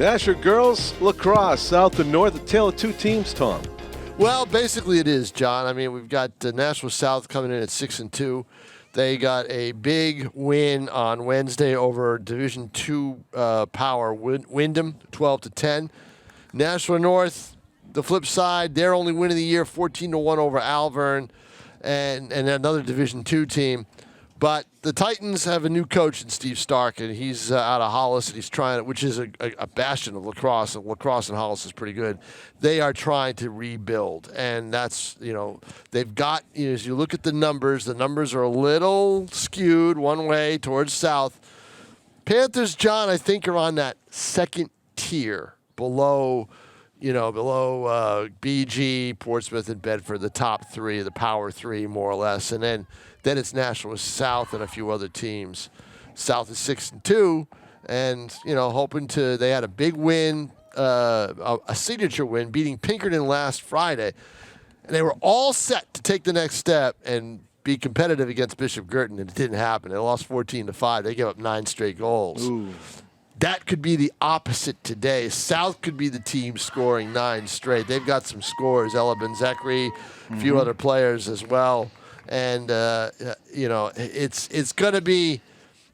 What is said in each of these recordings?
Nashua girls lacrosse, south and north, a tale of two teams, Tom. Well, basically it is, John. I mean, we've got Nashua South coming in at 6-2. They got a big win on Wednesday over Division II power Wyndham, 12-10. Nashua North, the flip side, their only win of the year, 14-1 over Alvern, and another Division II team. But the Titans have a new coach in Steve Stark, and he's out of Hollis, and he's trying, which is a bastion of lacrosse, and lacrosse in Hollis is pretty good. They are trying to rebuild, and that's, they've got, as you look at the numbers are a little skewed one way towards south. Panthers, John, I think are on that second tier below BG, Portsmouth, and Bedford, the top three, the power three, more or less, and then it's Nashua South and a few other teams. South is 6-2, and hoping to. They had a big win, a signature win, beating Pinkerton last Friday, and they were all set to take the next step and be competitive against Bishop Girton, and it didn't happen. They lost 14-5. They gave up 9 straight goals. Ooh. That could be the opposite today. South could be the team scoring 9 straight. They've got some scores. Ella Ben-Zekri, a few other players as well. And, it's going to be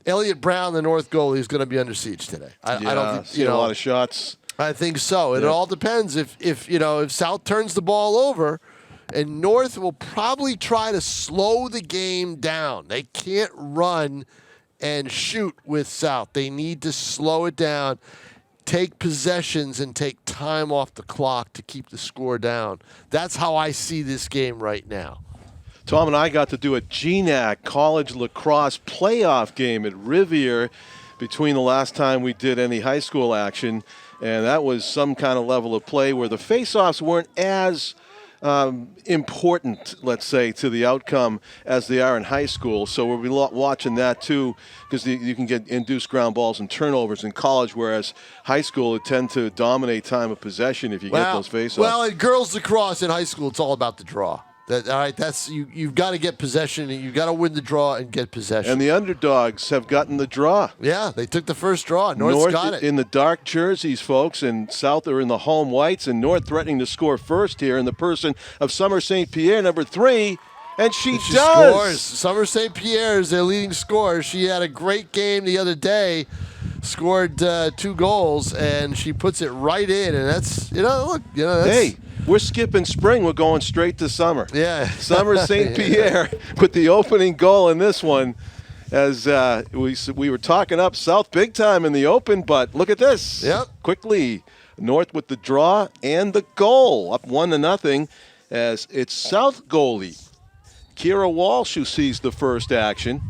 Elliot Brown, the North goalie, is going to be under siege today. I don't think, a lot of shots. I think so. It all depends if South turns the ball over, and North will probably try to slow the game down. They can't run and shoot with South. They need to slow it down, take possessions, and take time off the clock to keep the score down. That's how I see this game right now. Tom and I got to do a GNAC college lacrosse playoff game at Rivier between the last time we did any high school action, and that was some kind of level of play where the face-offs weren't as important, let's say, to the outcome as they are in high school. So we'll be watching that too, because you can get induced ground balls and turnovers in college, whereas high school would tend to dominate time of possession if you get those face-offs. Well, in girls lacrosse in high school, it's all about the draw. All right, that's you've got to get possession, and you've got to win the draw and get possession. And the underdogs have gotten the draw. Yeah, they took the first draw. North got it. In the dark jerseys, folks, and South are in the home whites, and North threatening to score first here in the person of Summer St. Pierre, number 3, and she does. Scores. Summer St. Pierre is their leading scorer. She had a great game the other day, scored 2 goals, and she puts it right in, and that's, that's... Hey. We're skipping spring. We're going straight to summer. Yeah. Summer St. Pierre with the opening goal in this one, as we were talking up South big time in the open, but look at this. Yep. Quickly, North with the draw and the goal, up 1-0, as it's South goalie Kira Walsh who sees the first action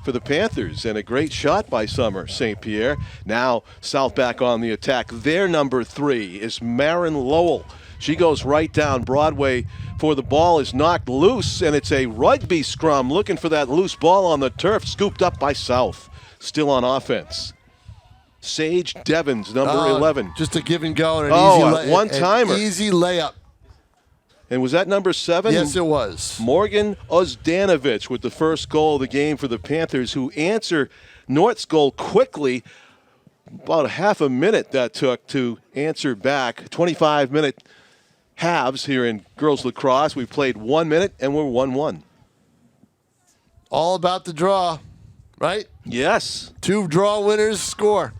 for the Panthers, and a great shot by Summer St. Pierre. Now South back on the attack. Their number 3 is Marin Lowell. She goes right down Broadway for the ball is knocked loose, and it's a rugby scrum looking for that loose ball on the turf, scooped up by South. Still on offense. Sage Devons, number 11. Just a give and go and an one-timer. An easy layup. And was that number 7? Yes, it was. Morgan Ozdanovich with the first goal of the game for the Panthers, who answer North's goal quickly. About a half a minute that took to answer back. 25-minute halves here in girls lacrosse. We played 1 minute, and we're 1-1. All about the draw, right? Yes. 2 draw winners score.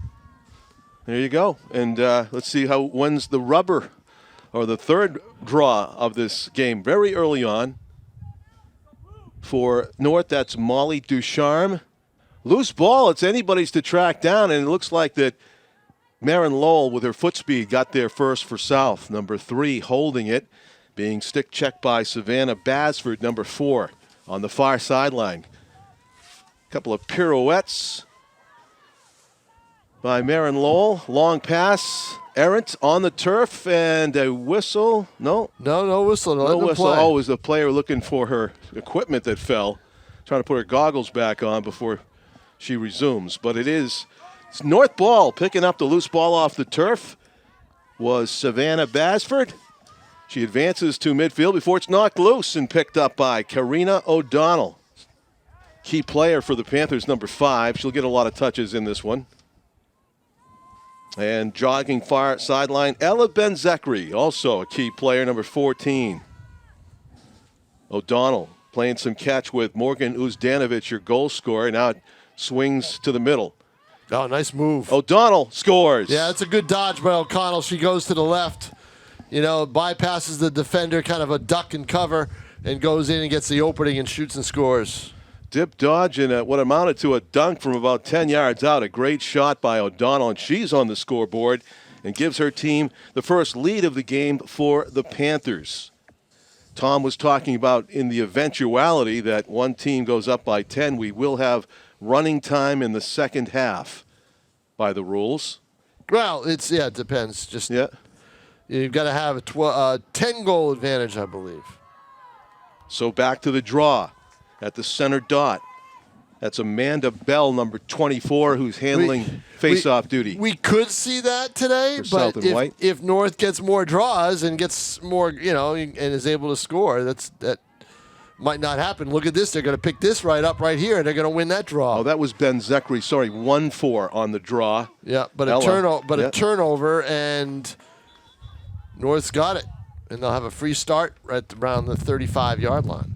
There you go. And let's see when's the rubber, or the third draw of this game. Very early on. For North, that's Molly Ducharme. Loose ball, it's anybody's to track down, and it looks like that Marin Lowell, with her foot speed, got there first for South. Number 3 holding it, being stick checked by Savannah Basford, number 4, on the far sideline. A couple of pirouettes by Marin Lowell. Long pass, errant on the turf, and a whistle. No whistle. No whistle. Oh, it was the player looking for her equipment that fell, trying to put her goggles back on before she resumes. But it's North ball. Picking up the loose ball off the turf was Savannah Basford. She advances to midfield before it's knocked loose and picked up by Karina O'Donnell. Key player for the Panthers, number 5. She'll get a lot of touches in this one. And jogging far sideline, Ella Benzekri, also a key player, number 14. O'Donnell playing some catch with Morgan Uzdanovic, your goal scorer. Now it swings to the middle. Oh, nice move. O'Donnell scores. Yeah, it's a good dodge by O'Connell. She goes to the left, bypasses the defender, kind of a duck and cover, and goes in and gets the opening and shoots and scores. Dip dodge and what amounted to a dunk from about 10 yards out. A great shot by O'Donnell, and she's on the scoreboard and gives her team the first lead of the game for the Panthers. Tom was talking about in the eventuality that one team goes up by 10, we will have running time in the second half by the rules. Well, it depends. You've got to have a 10-goal advantage, I believe. So back to the draw at the center dot. That's Amanda Bell, number 24, who's handling face-off duty. We could see that today, but if North gets more draws and gets more, and is able to score, that might not happen. Look at this. They're going to pick this right here, and they're going to win that draw. Oh, that was Benzekri. Sorry, 1-4 on the draw. Yeah, but a turnover, and North's got it. And they'll have a free start right around the 35-yard line.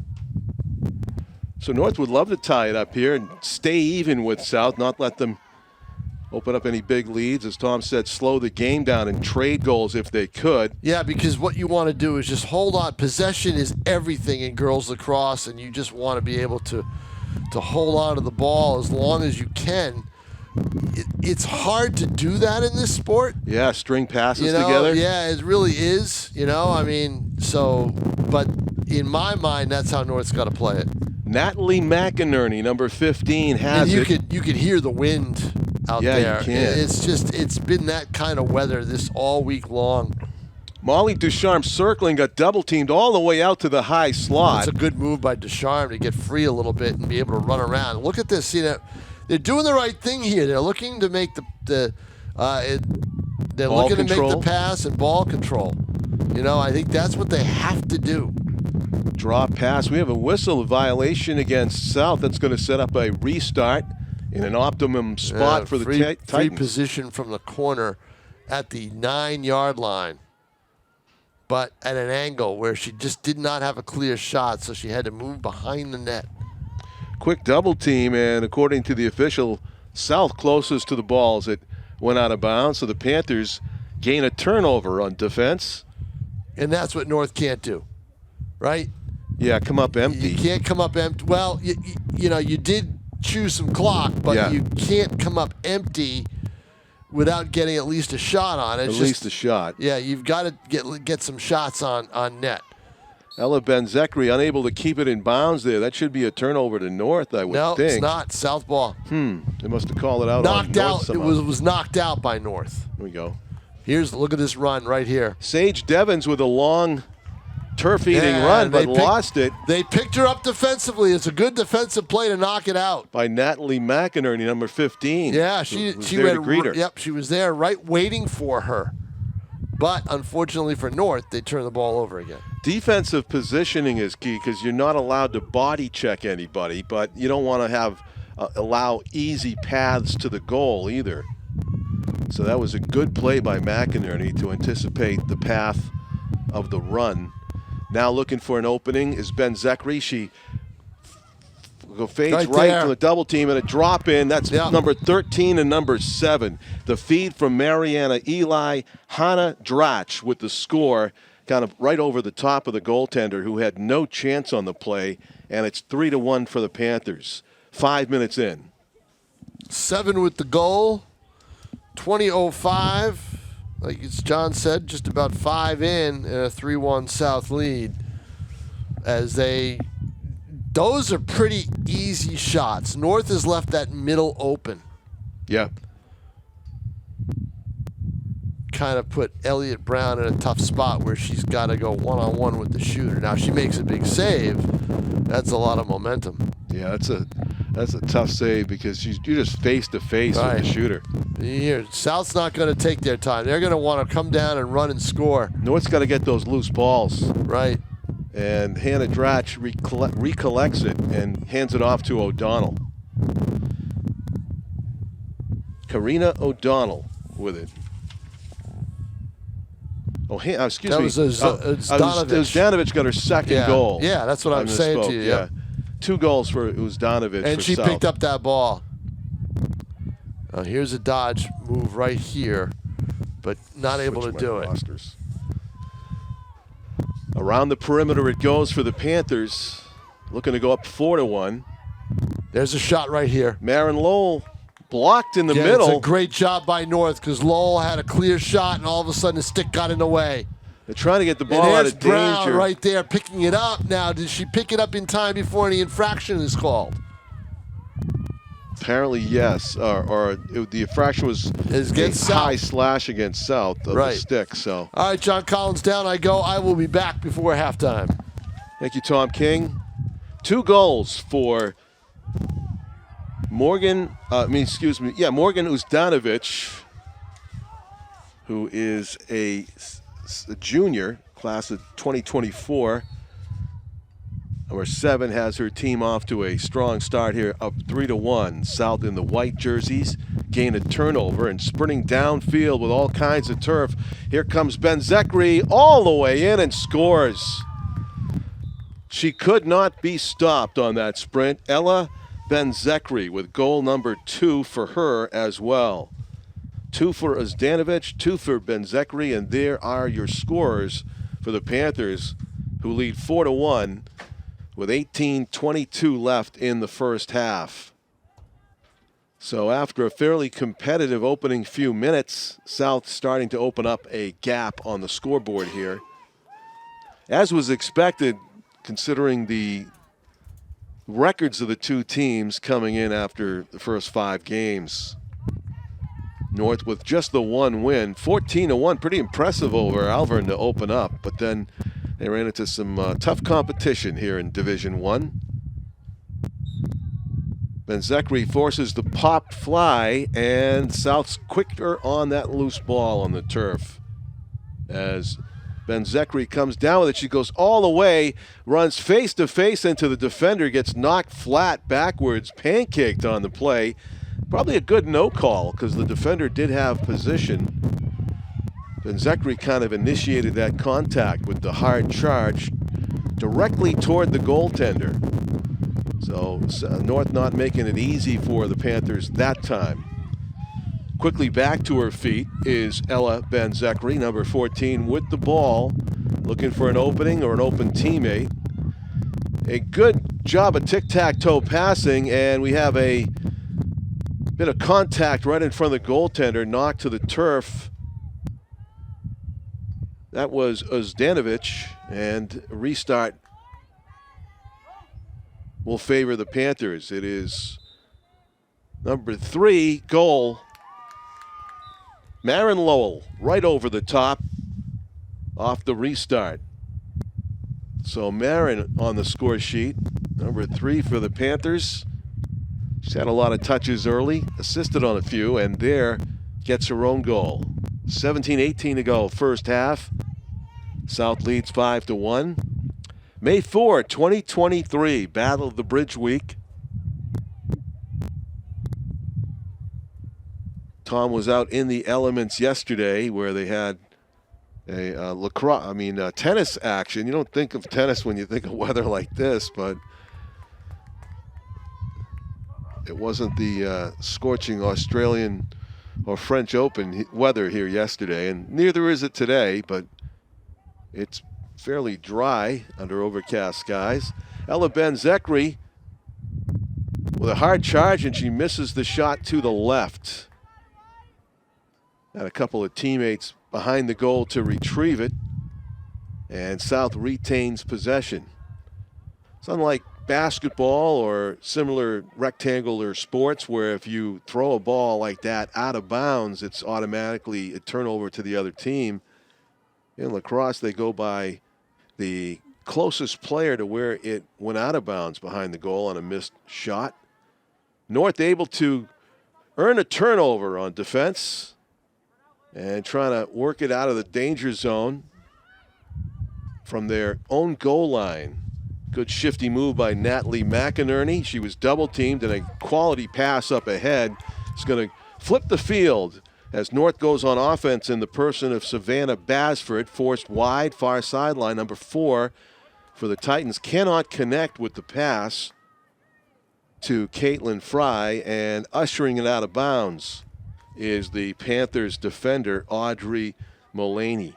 So North would love to tie it up here and stay even with South, not let them open up any big leads. As Tom said, slow the game down and trade goals if they could. Yeah, because what you want to do is just hold on. Possession is everything in girls lacrosse, and you just want to be able to hold on to the ball as long as you can. It's hard to do that in this sport. Yeah, string passes together. Yeah, it really is. But in my mind, that's how North's got to play it. Natalie McInerney, number 15, has you could hear the wind out there. Yeah, you can. It's been that kind of weather this all week long. Molly Ducharme circling, got double teamed all the way out to the high slot. It's a good move by Ducharme to get free a little bit and be able to run around. Look at this. They're doing the right thing here. They're looking to make the pass and ball control. I think that's what they have to do. Draw pass. We have a whistle violation against South. That's going to set up a restart in an optimum spot for the Titans. Free position from the corner at the 9-yard line, but at an angle where she just did not have a clear shot, so she had to move behind the net. Quick double team, and according to the official, South closest to the ball as it went out of bounds. So the Panthers gain a turnover on defense. And that's what North can't do, right? Yeah, come up empty. You can't come up empty. Well, you did choose some clock, but you can't come up empty without getting at least a shot on it. At least a shot. Yeah, you've got to get some shots on net. Ella Benzekri unable to keep it in bounds there. That should be a turnover to North, I would think. No, it's not. South ball. They must have called it out. Knocked on out. North somehow. It was knocked out by North. Here we go. Look at this run right here. Sage Devens with a long turf-eating run, but lost it. They picked her up defensively. It's a good defensive play to knock it out. By Natalie McInerney, number 15. Yeah, she was there to greet her. Yep, she was there right waiting for her. But unfortunately for North, they turned the ball over again. Defensive positioning is key because you're not allowed to body check anybody, but you don't want to allow easy paths to the goal either. So that was a good play by McInerney to anticipate the path of the run. Now looking for an opening is Benzekri. She fades right from the double team and a drop in. That's number 13 and number 7. The feed from Mariana Eli. Hannah Dratch with the score, kind of right over the top of the goaltender who had no chance on the play, and it's 3-1 for the Panthers. 5 minutes in. 7 with the goal. 20:05. Like John said, just about 5 in and a 3-1 South lead. Those are pretty easy shots. North has left that middle open. Yeah. Kind of put Elliott Brown in a tough spot where she's got to go one-on-one with the shooter. Now, she makes a big save. That's a lot of momentum. Yeah, that's a tough save because you're just face-to-face with the shooter. Here, South's not going to take their time. They're going to want to come down and run and score. North's got to get those loose balls. Right. And Hannah Dratch recollects it and hands it off to O'Donnell. Karina O'Donnell with it. Oh, excuse That me. was Uzdanovich. Uzdanovich got her second goal. Yeah, that's what I'm saying to you. Yeah. 2 goals for Uzdanovich. And for she South. picked up that ball. Here's a dodge move right here, but not able to do it. Rosters. Around the perimeter it goes for the Panthers. Looking to go up 4-1. There's a shot right here. Marin Lowell blocked in the middle. It's a great job by North because Lowell had a clear shot, and all of a sudden the stick got in the way. They're trying to get the ball out of Brown danger. right there picking it up. Now, did she pick it up in time before any infraction is called? Apparently, yes. The infraction was against a high South. slash against South of the stick. So. All right, John Collins, down I go. I will be back before halftime. Thank you, Tom King. 2 goals for Morgan Uzdanovich, who is a junior, class of 2024. Number 7 has her team off to a strong start here, up 3-1. South in the white jerseys gain a turnover and sprinting downfield with all kinds of turf. Here comes Ben-Zekri all the way in and scores. She could not be stopped on that sprint. Ella Ben-Zekri with goal number 2 for her as well. 2 for Uzdanovich, 2 for Ben-Zekri, and there are your scores for the Panthers, who lead 4-1 with 18:22 left in the first half. So after a fairly competitive opening few minutes, South starting to open up a gap on the scoreboard here. As was expected, considering the records of the 2 teams coming in after the first 5 games. North with just the 1 win, 14-1, pretty impressive over Alvern to open up, but then they ran into some tough competition here in Division 1. Ben-Zekri forces the popped fly, and South's quicker on that loose ball on the turf. As Ben-Zekri comes down with it, she goes all the way, runs face-to-face into the defender, gets knocked flat backwards, pancaked on the play. Probably a good no call because the defender did have position. Ben-Zekri kind of initiated that contact with the hard charge directly toward the goaltender. So North not making it easy for the Panthers that time. Quickly back to her feet is Ella Ben-Zekri, number 14, with the ball, looking for an opening or an open teammate. A good job of tic-tac-toe passing, and we have a bit of contact right in front of the goaltender, knocked to the turf. That was Uzdanovich, and a restart will favor the Panthers. It is number 3 goal. Marin Lowell right over the top off the restart. So Marin on the score sheet, number 3 for the Panthers. She's had a lot of touches early, assisted on a few, and there gets her own goal. 17-18 to go, first half. South leads 5-1. May 4, 2023, Battle of the Bridge Week. Tom was out in the elements yesterday where they had a tennis action. You don't think of tennis when you think of weather like this, but it wasn't the scorching Australian or French Open weather here yesterday, and neither is it today, but it's fairly dry under overcast skies. Ella Ben-Zekri with a hard charge, and she misses the shot to the left. Had a couple of teammates behind the goal to retrieve it, and South retains possession. It's unlike basketball or similar rectangular sports where if you throw a ball like that out of bounds, it's automatically a turnover to the other team. In lacrosse, they go by the closest player to where it went out of bounds behind the goal on a missed shot. North able to earn a turnover on defense and trying to work it out of the danger zone from their own goal line. Good shifty move by Natalie McInerney. She was double teamed, and a quality pass up ahead. It's going to flip the field as North goes on offense in the person of Savannah Basford, forced wide, far sideline, number 4 for the Titans. Cannot connect with the pass to Caitlin Fry, and ushering it out of bounds is the Panthers defender, Audrey Mullaney,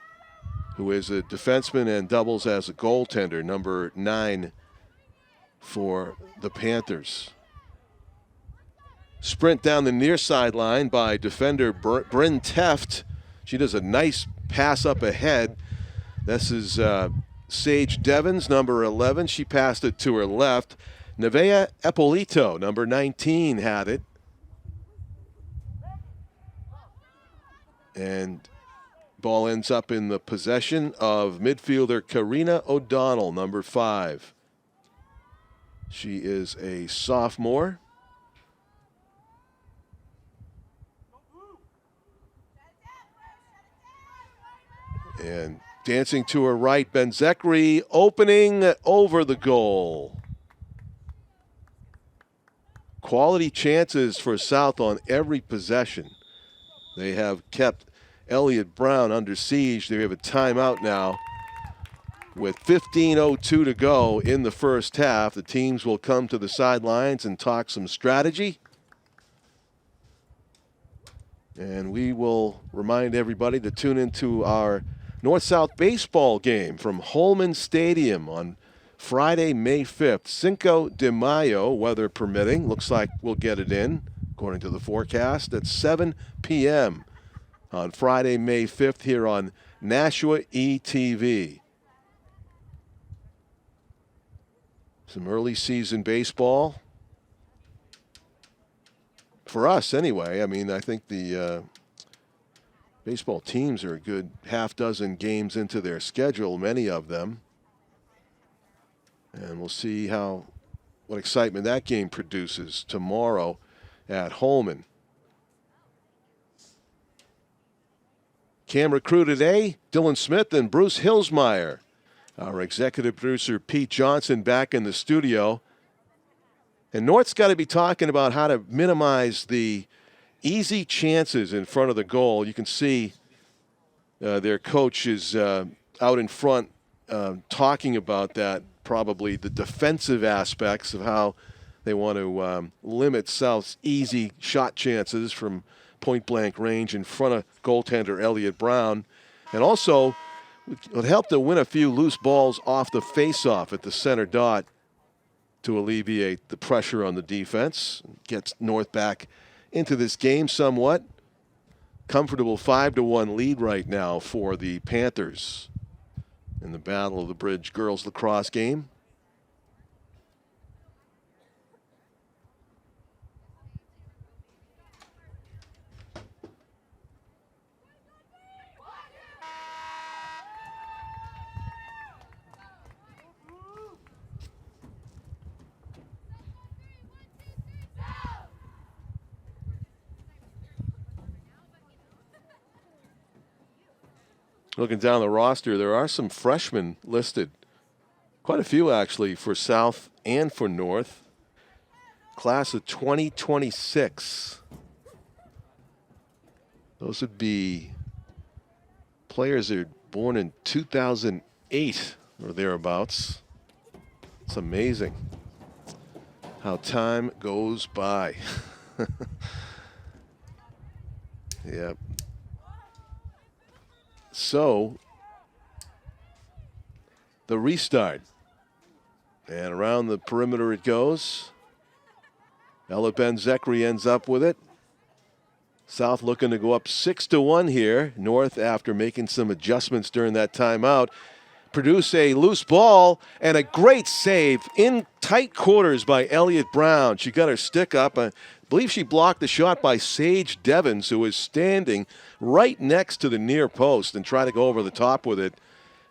who is a defenseman and doubles as a goaltender, number 9 for the Panthers. Sprint down the near sideline by defender Bryn Teft. She does a nice pass up ahead. This is Sage Devens, number 11. She passed it to her left. Nevea Eppolito, number 19, had it. And ball ends up in the possession of midfielder Karina O'Donnell, number 5. She is a sophomore. And dancing to her right, Benzekri opening over the goal. Quality chances for South on every possession. They have kept Elliott Brown under siege. They have a timeout now. With 15:02 to go in the first half, the teams will come to the sidelines and talk some strategy. And we will remind everybody to tune into our North-South baseball game from Holman Stadium on Friday, May 5th. Cinco de Mayo, weather permitting. Looks like we'll get it in, according to the forecast, at 7 p.m. on Friday, May 5th here on Nashua ETV. Some early season baseball. For us, anyway. I mean, I think the baseball teams are a good half dozen games into their schedule, many of them. And we'll see what excitement that game produces tomorrow at Holman. Camera crew today, Dylan Smith and Bruce Hillsmeyer. Our executive producer, Pete Johnson, back in the studio. And North's got to be talking about how to minimize the easy chances in front of the goal. You can see their coach is out in front talking about that, probably the defensive aspects of how they want to limit South's easy shot chances from point-blank range in front of goaltender Elliott Brown. And also, it would help to win a few loose balls off the face-off at the center dot to alleviate the pressure on the defense. Gets North back into this game somewhat. Comfortable 5-1 lead right now for the Panthers in the Battle of the Bridge girls lacrosse game. Looking down the roster, there are some freshmen listed. Quite a few, actually, for South and for North. Class of 2026. Those would be players that are born in 2008 or thereabouts. It's amazing how time goes by. Yep. So, the restart. And around the perimeter it goes. Ella Benzekri ends up with it. South looking to go up 6-1 here. North, after making some adjustments during that timeout, produce a loose ball and a great save in tight quarters by Elliott Brown. She got her stick up. I believe she blocked the shot by Sage Devens, who was standing right next to the near post and tried to go over the top with it.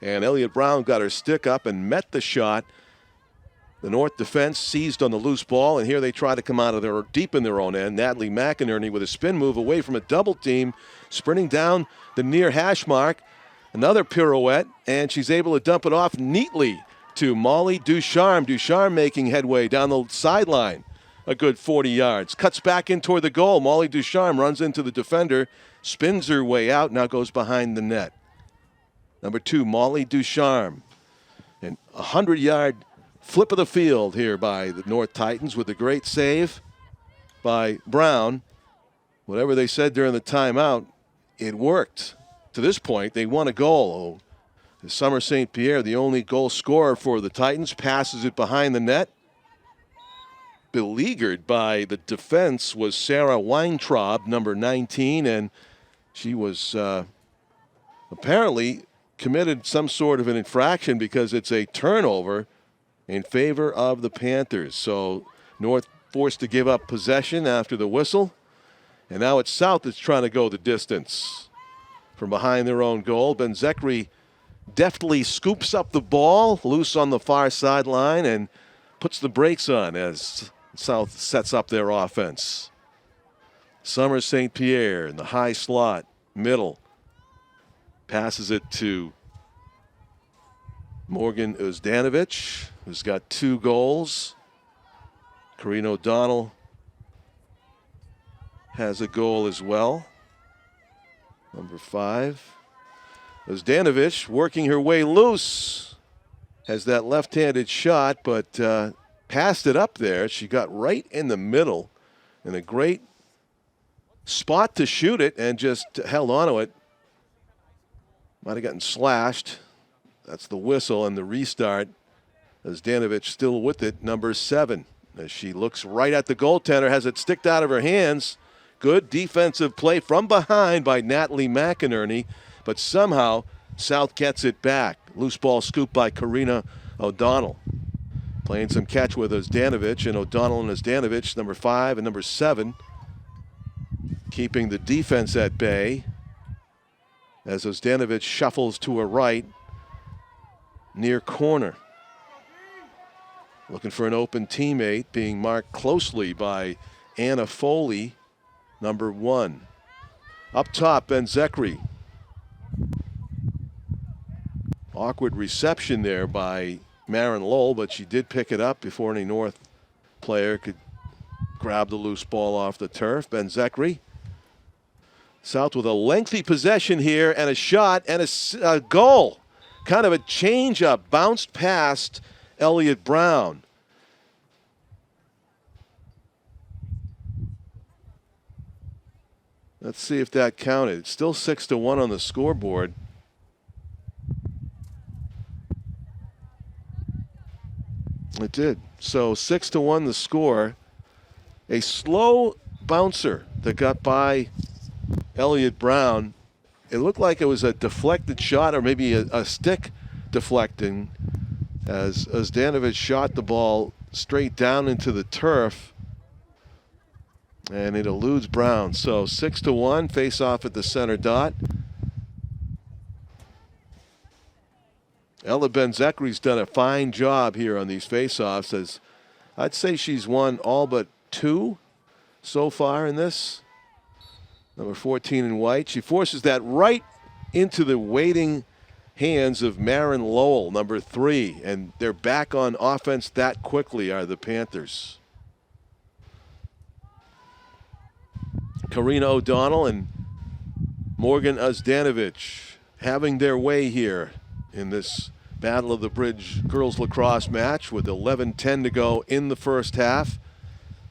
And Elliott Brown got her stick up and met the shot. The North defense seized on the loose ball, and here they try to come out of there deep in their own end. Natalie McInerney with a spin move away from a double team, sprinting down the near hash mark. Another pirouette, and she's able to dump it off neatly to Molly Ducharme. Ducharme making headway down the sideline. A good 40 yards. Cuts back in toward the goal. Molly Ducharme runs into the defender, spins her way out, now goes behind the net. Number 2, Molly Ducharme. An 100-yard flip of the field here by the North Titans with a great save by Brown. Whatever they said during the timeout, it worked. To this point, they won a goal. Summer St. Pierre, the only goal scorer for the Titans, passes it behind the net. Beleaguered by the defense was Sarah Weintraub, number 19, and she was apparently committed some sort of an infraction because it's a turnover in favor of the Panthers. So North forced to give up possession after the whistle, and now it's South that's trying to go the distance. From behind their own goal, Benzekri deftly scoops up the ball, loose on the far sideline, and puts the brakes on as South sets up their offense. Summer St. Pierre in the high slot, middle. Passes it to Morgan Uzdanovich, who's got 2 goals. Corinne O'Donnell has a goal as well. Number 5. Uzdanovich working her way loose. Has that left-handed shot, but passed it up there. She got right in the middle in a great spot to shoot it and just held onto it. Might have gotten slashed. That's the whistle and the restart. Uzdanovich still with it, number 7. As she looks right at the goaltender, has it sticked out of her hands. Good defensive play from behind by Natalie McInerney, but somehow South gets it back. Loose ball scoop by Karina O'Donnell. Playing some catch with Uzdanovich, and O'Donnell and Uzdanovich, number 5 and number 7, keeping the defense at bay as Uzdanovich shuffles to her right, near corner. Looking for an open teammate, being marked closely by Anna Foley, number 1. Up top, Benzekri. Awkward reception there by Marin Lowell, but she did pick it up before any North player could grab the loose ball off the turf. Benzekri. South with a lengthy possession here and a shot and a goal. Kind of a change-up, bounced past Elliott Brown. Let's see if that counted. It's still 6-1 on the scoreboard. It did. So 6-1 the score. A slow bouncer that got by Elliott Brown. It looked like it was a deflected shot or maybe a stick deflecting as Uzdanovich shot the ball straight down into the turf. And it eludes Brown. So 6-1, face off at the center dot. Ella Benzekri's done a fine job here on these face-offs, as I'd say she's won all but 2 so far in this. Number 14 in white. She forces that right into the waiting hands of Marin Lowell, number 3. And they're back on offense that quickly, are the Panthers. Karina O'Donnell and Morgan Uzdanovich having their way here in this Battle of the Bridge girls lacrosse match with 11:10 to go in the first half.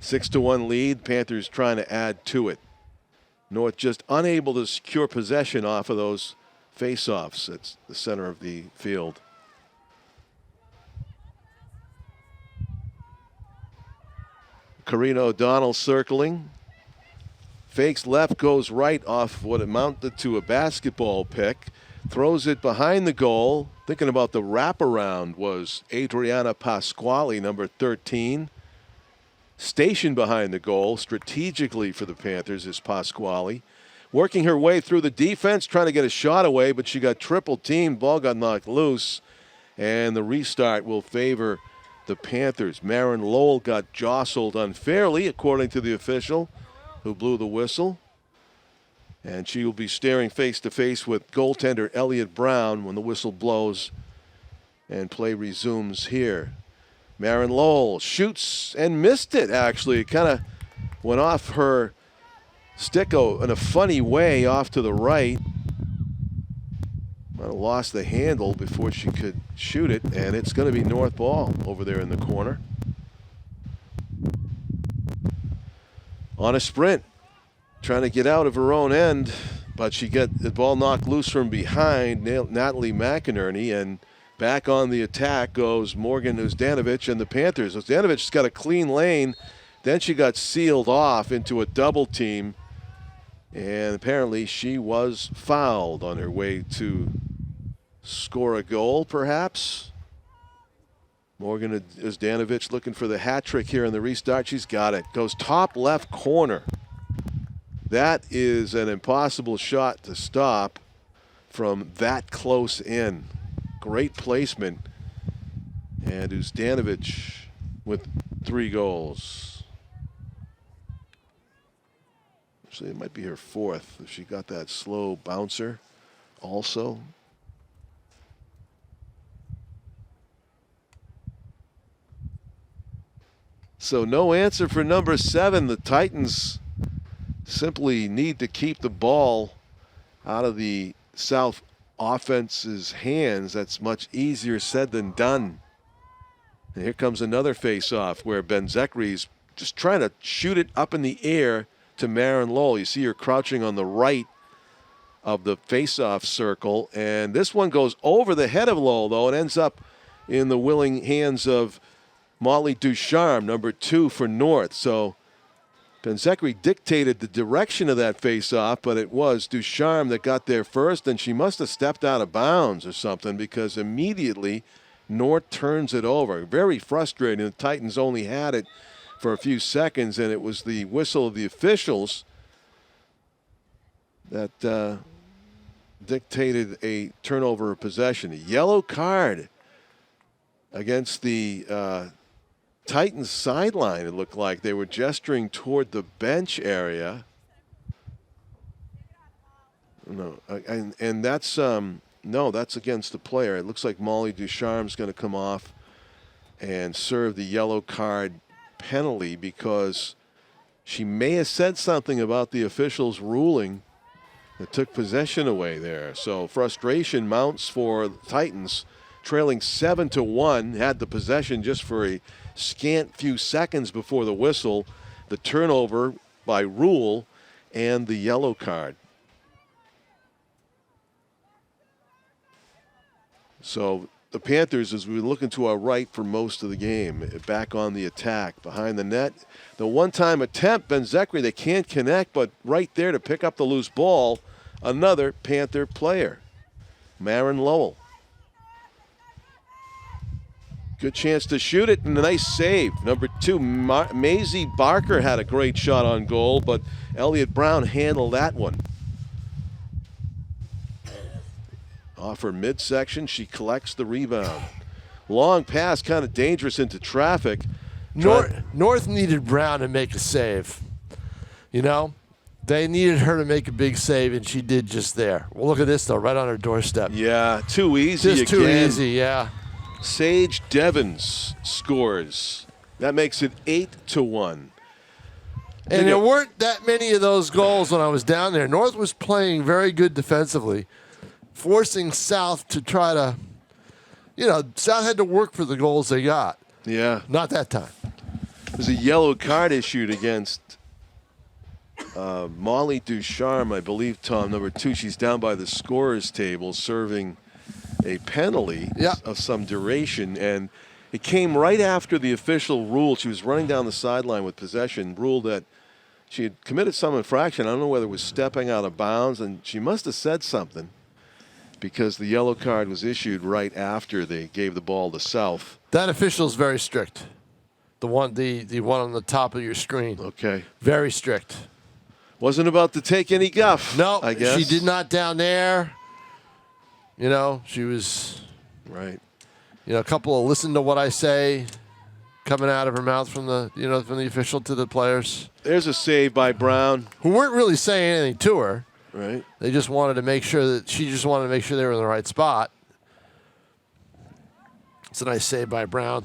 6-1 lead. Panthers trying to add to it. North just unable to secure possession off of those face-offs. It's the center of the field. Karina O'Donnell circling. Fakes left, goes right off what amounted to a basketball pick. Throws it behind the goal. Thinking about the wraparound was Adriana Pasquale, number 13. Stationed behind the goal strategically for the Panthers is Pasquale. Working her way through the defense, trying to get a shot away, but she got triple teamed. Ball got knocked loose. And the restart will favor the Panthers. Marin Lowell got jostled unfairly, according to the official who blew the whistle. And she will be staring face to face with goaltender Elliott Brown when the whistle blows and play resumes here. Marin Lowell shoots and missed it, actually. It kind of went off her Sticko in a funny way off to the right. Might have lost the handle before she could shoot it, and it's going to be north ball over there in the corner. On a sprint, trying to get out of her own end, but she got the ball knocked loose from behind Natalie McInerney, and back on the attack goes Morgan Uzdanovich and the Panthers. Uzdanovich's got a clean lane, then she got sealed off into a double team, and apparently she was fouled on her way to score a goal, perhaps. Morgan Uzdanovich looking for the hat trick here in the restart. She's got it. Goes top left corner. That is an impossible shot to stop from that close in. Great placement. And Uzdanovich with 3 goals. Actually, it might be her 4th if she got that slow bouncer also. So no answer for number 7. The Titans simply need to keep the ball out of the South offense's hands. That's much easier said than done. And here comes another face-off where Benzekri's just trying to shoot it up in the air to Maren Lowell. You see her crouching on the right of the face-off circle. And this one goes over the head of Lowell, though. It ends up in the willing hands of Molly Ducharme, number 2 for North. So Benzekri dictated the direction of that face-off, but it was Ducharme that got there first, and she must have stepped out of bounds or something because immediately North turns it over. Very frustrating. The Titans only had it for a few seconds, and it was the whistle of the officials that dictated a turnover of possession. A yellow card against the Titans sideline. It looked like they were gesturing toward the bench area. No, and that's no, that's against the player. It looks like Molly Ducharme's going to come off and serve the yellow card penalty because she may have said something about the officials' ruling that took possession away there. So frustration mounts for the Titans, trailing 7-1, had the possession just for a scant few seconds before the whistle, the turnover by Rule, and the yellow card. So the Panthers, as we were looking to our right for most of the game, back on the attack behind the net. The one-time attempt, Benzekri, they can't connect, but right there to pick up the loose ball, another Panther player, Maren Lowell. Good chance to shoot it, and a nice save. Number 2, Maisie Barker had a great shot on goal, but Elliott Brown handled that one. Off her midsection, she collects the rebound. Long pass, kind of dangerous into traffic. North needed Brown to make a save. You know, they needed her to make a big save, and she did just there. Well, look at this, though, right on her doorstep. Yeah, too easy just again. Too easy, yeah. Sage Devens scores. That makes it 8-1. And there weren't that many of those goals when I was down there. North was playing very good defensively, forcing South to try to, South had to work for the goals they got. Yeah. Not that time. There's a yellow card issued against Molly Ducharme, I believe, Tom, number 2. She's down by the scorer's table serving a penalty of some duration, and it came right after the official ruled. She was running down the sideline with possession, ruled that she had committed some infraction. I don't know whether it was stepping out of bounds, and she must have said something because the yellow card was issued right after they gave the ball to South. That official's very strict. The one on the top of your screen. Okay. Very strict. Wasn't about to take any guff. No, I guess she did not down there. She was right. A couple of listen to what I say coming out of her mouth from the from the official to the players. There's a save by Brown, who weren't really saying anything to her. Right. They just wanted to make sure they were in the right spot. It's a nice save by Brown.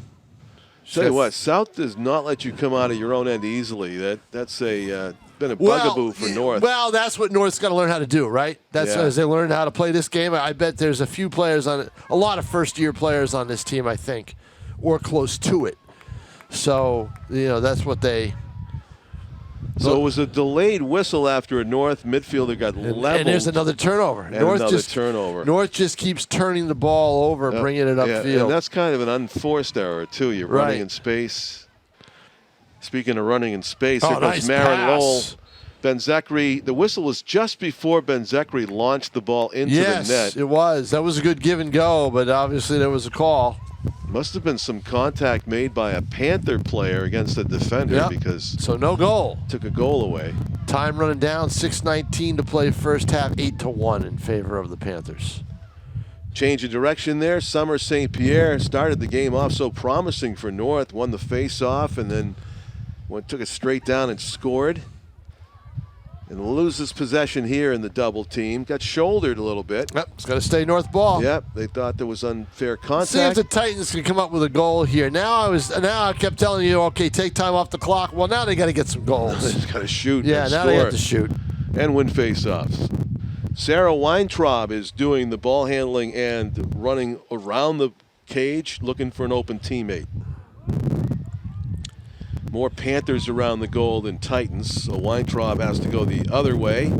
Tell you what, South does not let you come out of your own end easily. That's a been a bugaboo for North. Well, that's what North's got to learn how to do, right? That's Yeah. as they learn how to play this game. I bet there's a few players on it, a lot of first-year players on this team, I think, or close to it. So, that's what they. So it was a delayed whistle after a North midfielder got leveled. And there's another turnover. Turnover. North just keeps turning the ball over, bringing it upfield. Yeah, and that's kind of an unforced error, too. You're running in space. Speaking of running in space, here goes Marin Lowell. Benzekri, the whistle was just before Benzekri launched the ball into the net. Yes, it was. That was a good give and go, but obviously there was a call. Must have been some contact made by a Panther player against a defender because so no goal. Took a goal away. Time running down, 6:19 to play first half, 8-1 in favor of the Panthers. Change of direction there. Summer St. Pierre started the game off so promising for North, won the face-off, and then took it straight down and scored. And loses possession here in the double team. Got shouldered a little bit. Yep, it's got to stay North ball. Yep, they thought there was unfair contact. See if the Titans can come up with a goal here. Now I kept telling you, okay, take time off the clock. Well, now they got to get some goals. They just got to shoot. Yeah, and now score they have to shoot and win face-offs. Sarah Weintraub is doing the ball handling and running around the cage, looking for an open teammate. More Panthers around the goal than Titans, so Weintraub has to go the other way.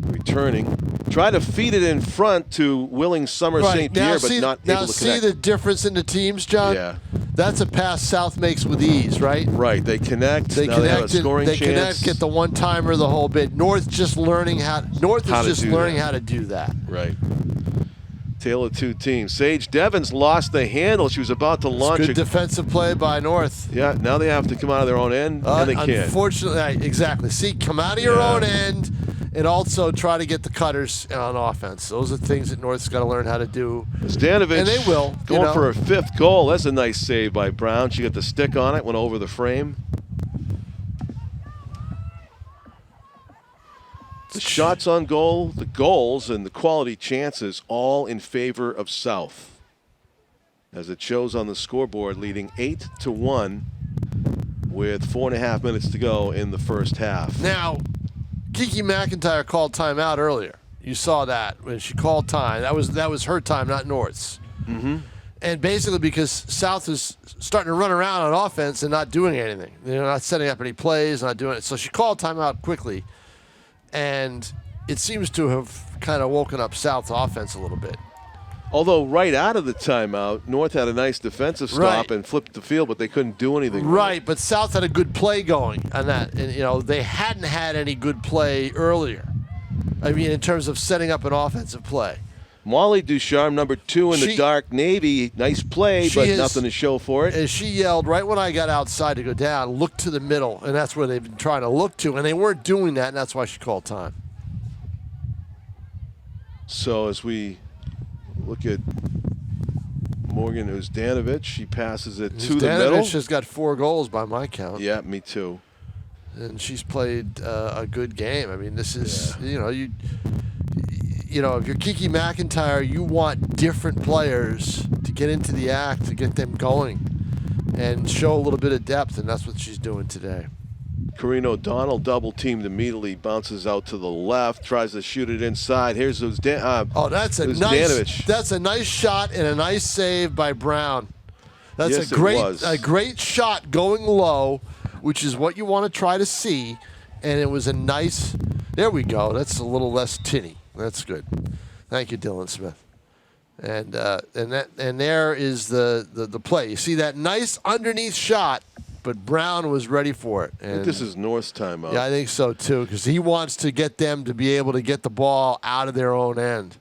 Returning. Try to feed it in front to willing Summer St. Pierre, but not able to connect. Now see the difference in the teams, John? Yeah. That's a pass South makes with ease, right? Right. They connect. They now connect. They have a scoring they chance. connect, get the one-timer, the whole bit. North is just learning how to do that. Right. Tale of two teams. Sage Devons lost the handle. She was about to launch. Good defensive play by North. Yeah, now they have to come out of their own end, and they can't. Unfortunately, exactly. See, come out of your own end and also try to get the cutters on offense. Those are things that North's got to learn how to do. Stanovic, and they will. Going for her fifth goal. That's a nice save by Brown. She got the stick on it, went over the frame. The shots on goal, the goals, and the quality chances all in favor of South. As it shows on the scoreboard, leading 8-1 with 4.5 minutes to go in the first half. Now, Kiki McIntyre called timeout earlier. You saw that when she called time. That was her time, not North's. Mm-hmm. And basically because South is starting to run around on offense and not doing anything. They're not setting up any plays, not doing it. So she called timeout quickly. And it seems to have kind of woken up South's offense a little bit. Although right out of the timeout, North had a nice defensive stop and flipped the field, but they couldn't do anything. Right, but South had a good play going on that. And, they hadn't had any good play earlier. I mean, in terms of setting up an offensive play. Molly Ducharme, number 2 in the dark navy. Nice play, but nothing to show for it. And she yelled right when I got outside to go down, look to the middle. And that's where they've been trying to look to. And they weren't doing that, and that's why she called time. So as we look at Morgan Uzdanovich, she passes it to the middle. Uzdanovich has got 4 goals by my count. Yeah, me too. And she's played a good game. I mean, this is, if you're Kiki McIntyre, you want different players to get into the act, to get them going and show a little bit of depth, and that's what she's doing today. Corrine O'Donnell double-teamed immediately, bounces out to the left, tries to shoot it inside. Here's Uzdanovich. That's a nice shot and a nice save by Brown. That's a great shot going low, which is what you want to try to see, and it was a nice. There we go. That's a little less tinny. That's good. Thank you, Dylan Smith. And there is the play. You see that nice underneath shot, but Brown was ready for it. And I think this is North's timeout. Yeah, I think so too, because he wants to get them to be able to get the ball out of their own end.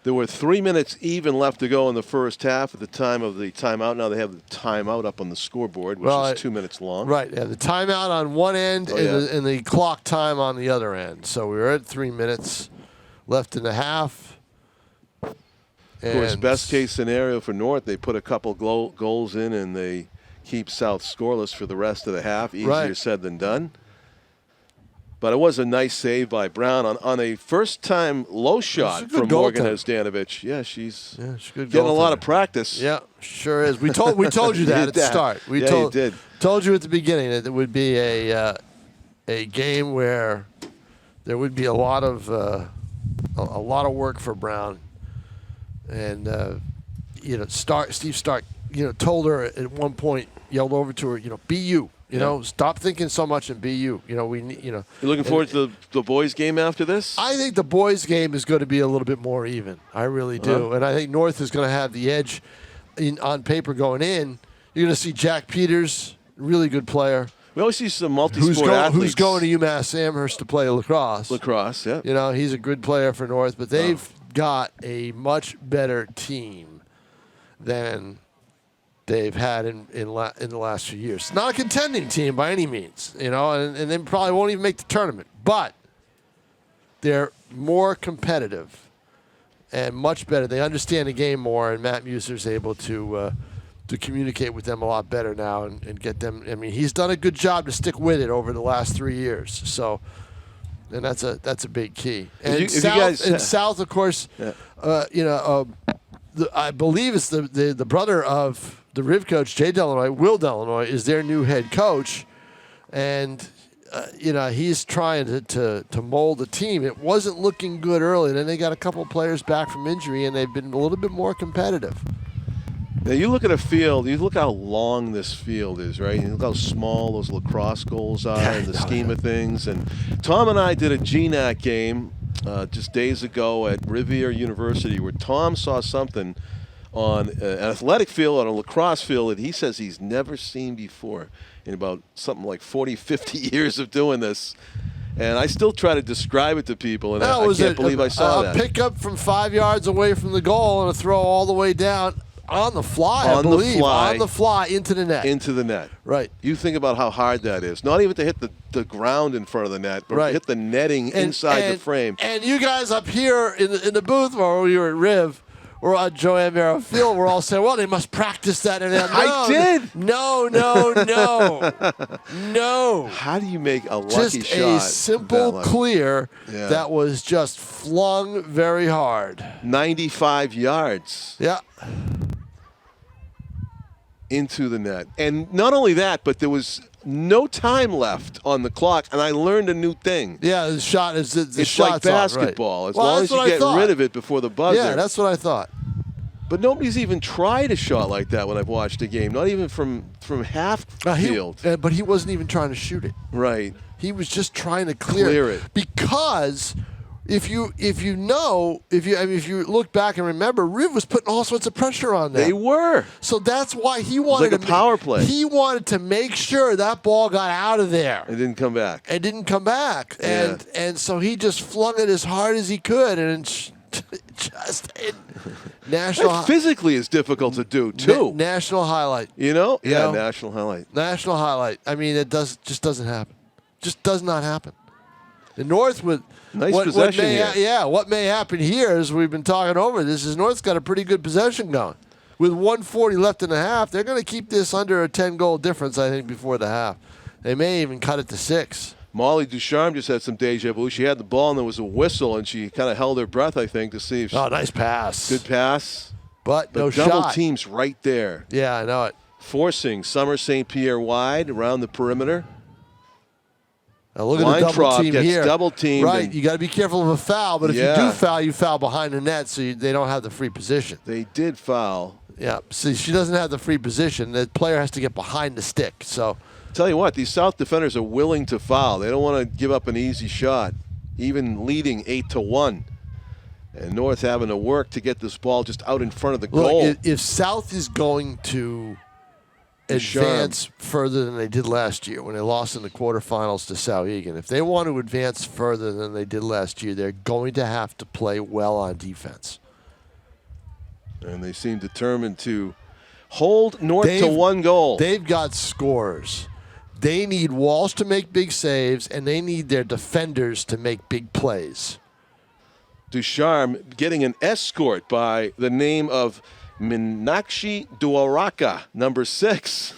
There were 3 minutes even left to go in the first half at the time of the timeout. Now they have the timeout up on the scoreboard, which is 2 minutes long. Right, yeah, the timeout on one end and the clock time on the other end. So we were at 3 minutes left in the half. Of course, best case scenario for North, they put a couple goals in and they keep South scoreless for the rest of the half. Easier said than done. But it was a nice save by Brown on a first-time low shot from Morgan Uzdanovich. Yeah, she's getting a lot of practice. Yeah, sure is. We told you that at the start. We told you at the beginning that it would be a a game where there would be a lot of work for Brown, and Steve Stark, told her at one point, yelled over to her, be you. Stop thinking so much and be you. We need. You're looking forward to the boys' game after this? I think the boys' game is going to be a little bit more even. I really do, and I think North is going to have the edge on paper going in. You're going to see Jack Peters, really good player. We always see some multi-sport athletes. Who's going to UMass Amherst to play lacrosse. Lacrosse, yeah. He's a good player for North, but they've got a much better team than they've had in the last few years. It's not a contending team by any means, and they probably won't even make the tournament. But they're more competitive and much better. They understand the game more, and Matt Muser's able to communicate with them a lot better now and get them. I mean, he's done a good job to stick with it over the last 3 years. So, and that's a big key. And South, of course, I believe it's the brother of the Riv coach, Jay Delanoy, Will Delanoy, is their new head coach, and he's trying to mold the team. It wasn't looking good early. Then they got a couple of players back from injury, and they've been a little bit more competitive. Now, you look at a field, you look how long this field is, right? You look how small those lacrosse goals are in the scheme of things. And Tom and I did a GNAC game just days ago at Rivier University where Tom saw something on an athletic field, on a lacrosse field, that he says he's never seen before in about something like 40, 50 years of doing this. And I still try to describe it to people, and I can't believe I saw that. A pickup from 5 yards away from the goal and a throw all the way down. On the fly, I believe. On the fly, into the net. Into the net. Right. You think about how hard that is. Not even to hit the ground in front of the net, but to hit the netting inside the frame. And you guys up here in the booth while we were at Riv, or on Joanne Merrill Field, we're all saying, well, they must practice that. And I did. No. How do you make a lucky just shot? Just a simple clear that was just flung very hard. 95 yards. Yeah. Into the net. And not only that, but there was no time left on the clock, and I learned a new thing. Yeah, the shot is it's like basketball. Right. As long as you get rid of it before the buzzer. Yeah, that's what I thought. But nobody's even tried a shot like that when I've watched a game. Not even from half field. But he wasn't even trying to shoot it. Right. He was just trying to clear it. Because if you look back and remember, Riv was putting all sorts of pressure on them. They were. So that's why he wanted a power play. He wanted to make sure that ball got out of there. It didn't come back. Yeah. And so he just flung it as hard as he could, and national. Physically, it's difficult to do too. National highlight. National highlight. National highlight. I mean, just doesn't happen. Just does not happen. The North with. Nice possession here. What may happen here, as we've been talking over this, is North's got a pretty good possession going. With 1:40 left in the half, they're going to keep this under a 10-goal difference, I think, before the half. They may even cut it to 6. Molly Ducharme just had some deja vu. She had the ball, and there was a whistle, and she kind of held her breath, I think, to see if nice pass. Good pass. But no double shot. Teams right there. Yeah, I know it. Forcing Summer St. Pierre wide around the perimeter. Now look at the double team here. Double teamed. Right, you got to be careful of a foul, but if you do foul, you foul behind the net, so they don't have the free position. They did foul. Yeah, see, she doesn't have the free position. The player has to get behind the stick. So, tell you what, these South defenders are willing to foul. They don't want to give up an easy shot, even leading 8-1. And North having to work to get this ball just out in front of the goal. If South is going to advance further than they did last year when they lost in the quarterfinals to Sauhegan. If they want to advance further than they did last year, they're going to have to play well on defense. And they seem determined to hold North to 1 goal. They've got scorers. They need Walsh to make big saves, and they need their defenders to make big plays. Ducharme getting an escort by the name of Minakshi Duaraka, number 6,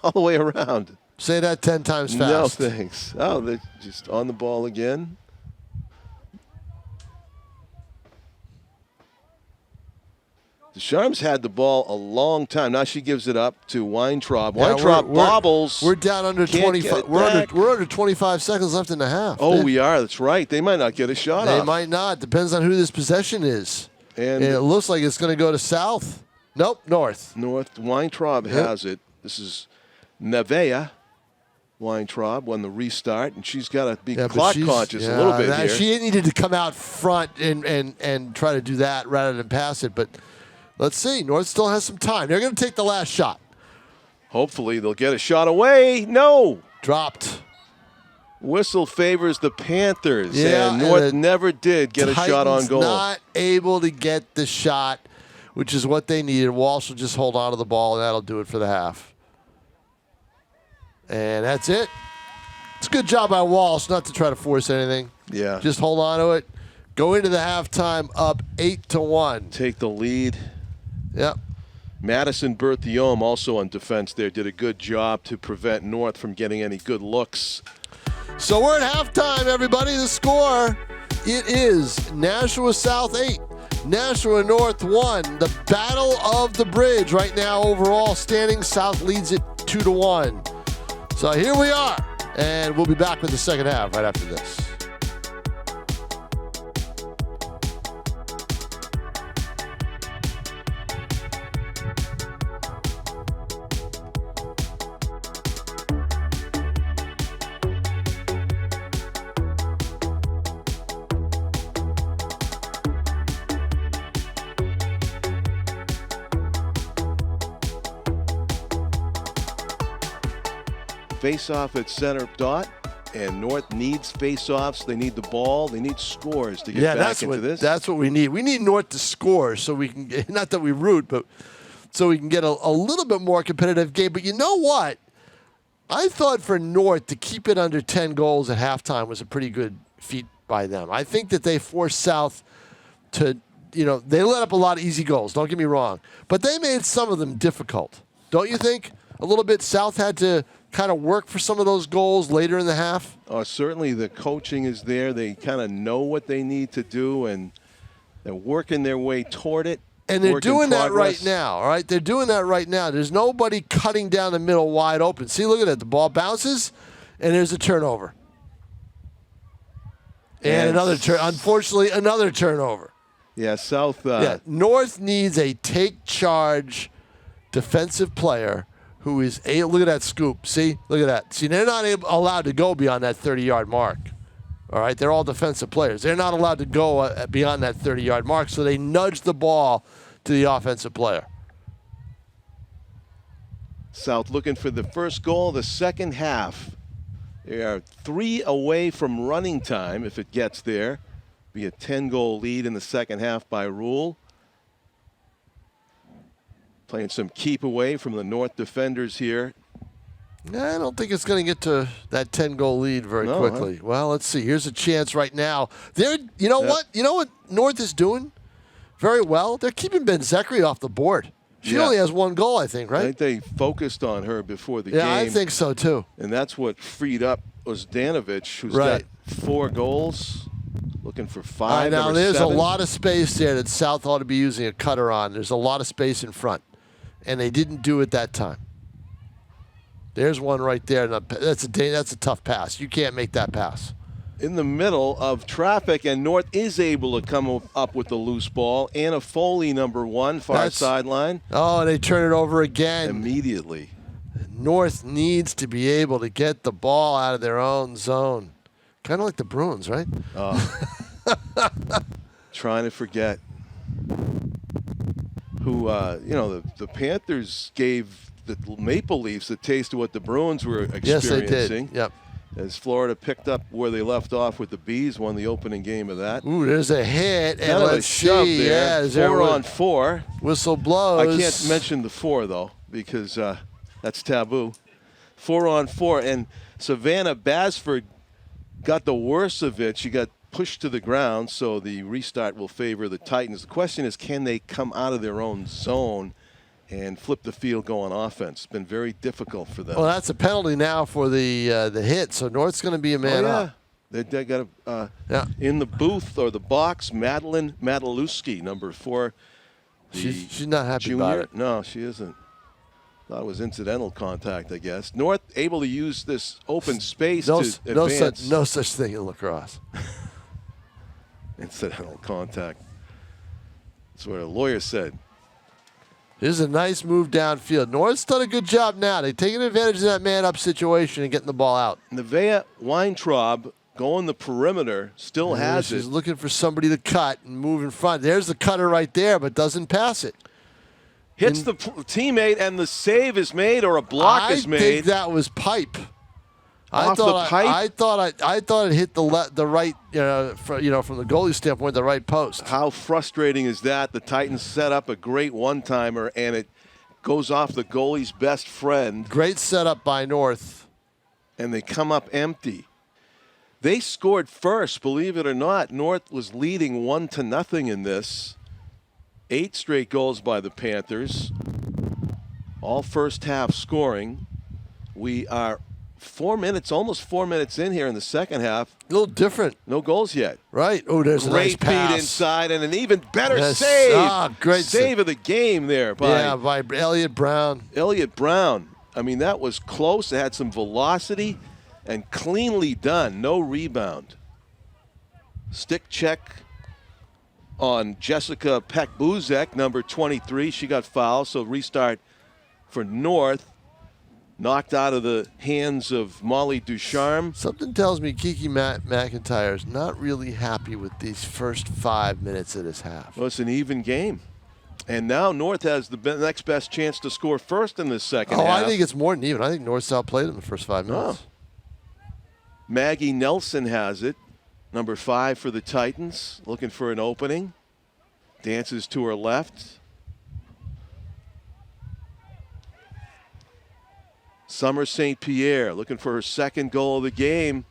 all the way around. Say that 10 times fast. No, thanks. Oh, they're just on the ball again. Deschamps had the ball a long time. Now she gives it up to Weintraub. Yeah, Weintraub bobbles. We're down under Can't 25. We're under 25 seconds left in the half. Oh, we are. That's right. They might not get a shot off. They might not. Depends on who this possession is. And it looks like it's going to go to south. Nope, north. North. Weintraub has it. This is Nevea. Weintraub won the restart, and she's got to be clock conscious a little bit here. She needed to come out front and try to do that rather than pass it. But let's see. North still has some time. They're going to take the last shot. Hopefully they'll get a shot away. No. Dropped. Whistle favors the Panthers, yeah, and North never did get a shot on goal. Not able to get the shot, which is what they needed. Walsh will just hold on to the ball, and that'll do it for the half. And that's it. It's a good job by Walsh not to try to force anything. Yeah. Just hold on to it. Go into the halftime up 8-1. Take the lead. Yep. Madison Berthiaume also on defense there did a good job to prevent North from getting any good looks. So we're at halftime, everybody. The score, it is Nashua South 8, Nashua North 1. The battle of the bridge right now overall standing. South leads it 2-1. So here we are, and we'll be back with the second half right after this. Face-off at center dot, and North needs face-offs. They need the ball. They need scores to get back into this. That's what we need. We need North to score so we can get, not that we root, but so we can get a little bit more competitive game. But you know what? I thought for North to keep it under 10 goals at halftime was a pretty good feat by them. I think that they forced South to, they let up a lot of easy goals. Don't get me wrong. But they made some of them difficult. Don't you think? A little bit. South had to kind of work for some of those goals later in the half? Certainly the coaching is there. They kind of know what they need to do, and they're working their way toward it. And they're doing that right now, all right? They're doing that right now. There's nobody cutting down the middle wide open. See, look at that. The ball bounces, and there's a turnover. And another unfortunately, another turnover. Yeah, South. North needs a take-charge defensive player who is look at that scoop. See? Look at that. See, they're not allowed to go beyond that 30-yard mark. All right? They're all defensive players. They're not allowed to go beyond that 30-yard mark, so they nudge the ball to the offensive player. South looking for the first goal of the second half. They are 3 away from running time if it gets there. Be a 10-goal lead in the second half by rule. Playing some keep away from the North defenders here. I don't think it's going to get to that 10-goal lead very quickly. Huh? Well, let's see. Here's a chance right now. You know what? You know what North is doing very well? They're keeping Ben Zachary off the board. She only has 1 goal, I think, right? I think they focused on her before the game. Yeah, I think so, too. And that's what freed up Ozdanovich, who's got 4 goals. Looking for 5. Now, there's a lot of space there that South ought to be using a cutter on. There's a lot of space in front. And they didn't do it that time. There's one right there. That's a tough pass. You can't make that pass. In the middle of traffic, and North is able to come up with the loose ball. Anna Foley, number 1, far sideline. Oh, and they turn it over again. Immediately. North needs to be able to get the ball out of their own zone. Kind of like the Bruins, right? Trying to forget who, the Panthers gave the Maple Leafs a taste of what the Bruins were experiencing. Yes, they did. Yep. As Florida picked up where they left off with the Bees, won the opening game of that. Ooh, there's a hit, and let's shove see. there. Yeah, 4 on 4. Whistle blows. I can't mention the 4 though because that's taboo. 4 on 4, and Savannah Basford got the worst of it. She got pushed to the ground, so the restart will favor the Titans. The question is, can they come out of their own zone and flip the field, go on offense? It's been very difficult for them. Well, that's a penalty now for the hit, so North's going to be a man up. They got in the booth or the box, Madeline Mataluski, number 4. She's not happy junior. about it. No, she isn't. Thought it was incidental contact, I guess. North able to use this open space to advance. No such thing in lacrosse. Incidental contact. That's what a lawyer said. Here's a nice move downfield. North's done a good job now. They're taking advantage of that man-up situation and getting the ball out. Nevaeh Weintraub going the perimeter, still has it. She's looking for somebody to cut and move in front. There's the cutter right there, but doesn't pass it. Hits the teammate, and the save is made, or a block is made. I think that was pipe. Off the pipe? I thought it hit the right, from the goalie standpoint, the right post. How frustrating is that? The Titans set up a great one-timer, and it goes off the goalie's best friend. Great setup by North. And they come up empty. They scored first, believe it or not. North was leading 1-0 in this. 8 straight goals by the Panthers. All first half scoring. We are almost 4 minutes in here in the second half. A little different. No goals yet. Right. Oh, there's a nice pass. Great feed inside and an even better save. Great save of the game there by Elliott Brown. Elliott Brown. I mean, that was close. It had some velocity and cleanly done. No rebound. Stick check on Jessica Peck-Buzek, number 23. She got fouled, so restart for North. Knocked out of the hands of Molly Ducharme. Something tells me Kiki McIntyre is not really happy with these first 5 minutes of this half. Well, it's an even game. And now North has the next best chance to score first in this second half. I think it's more than even. I think North outplayed in the first 5 minutes. Oh. Maggie Nelson has it. Number 5 for the Titans. Looking for an opening. Dances to her left. Summer St. Pierre looking for her second goal of the game.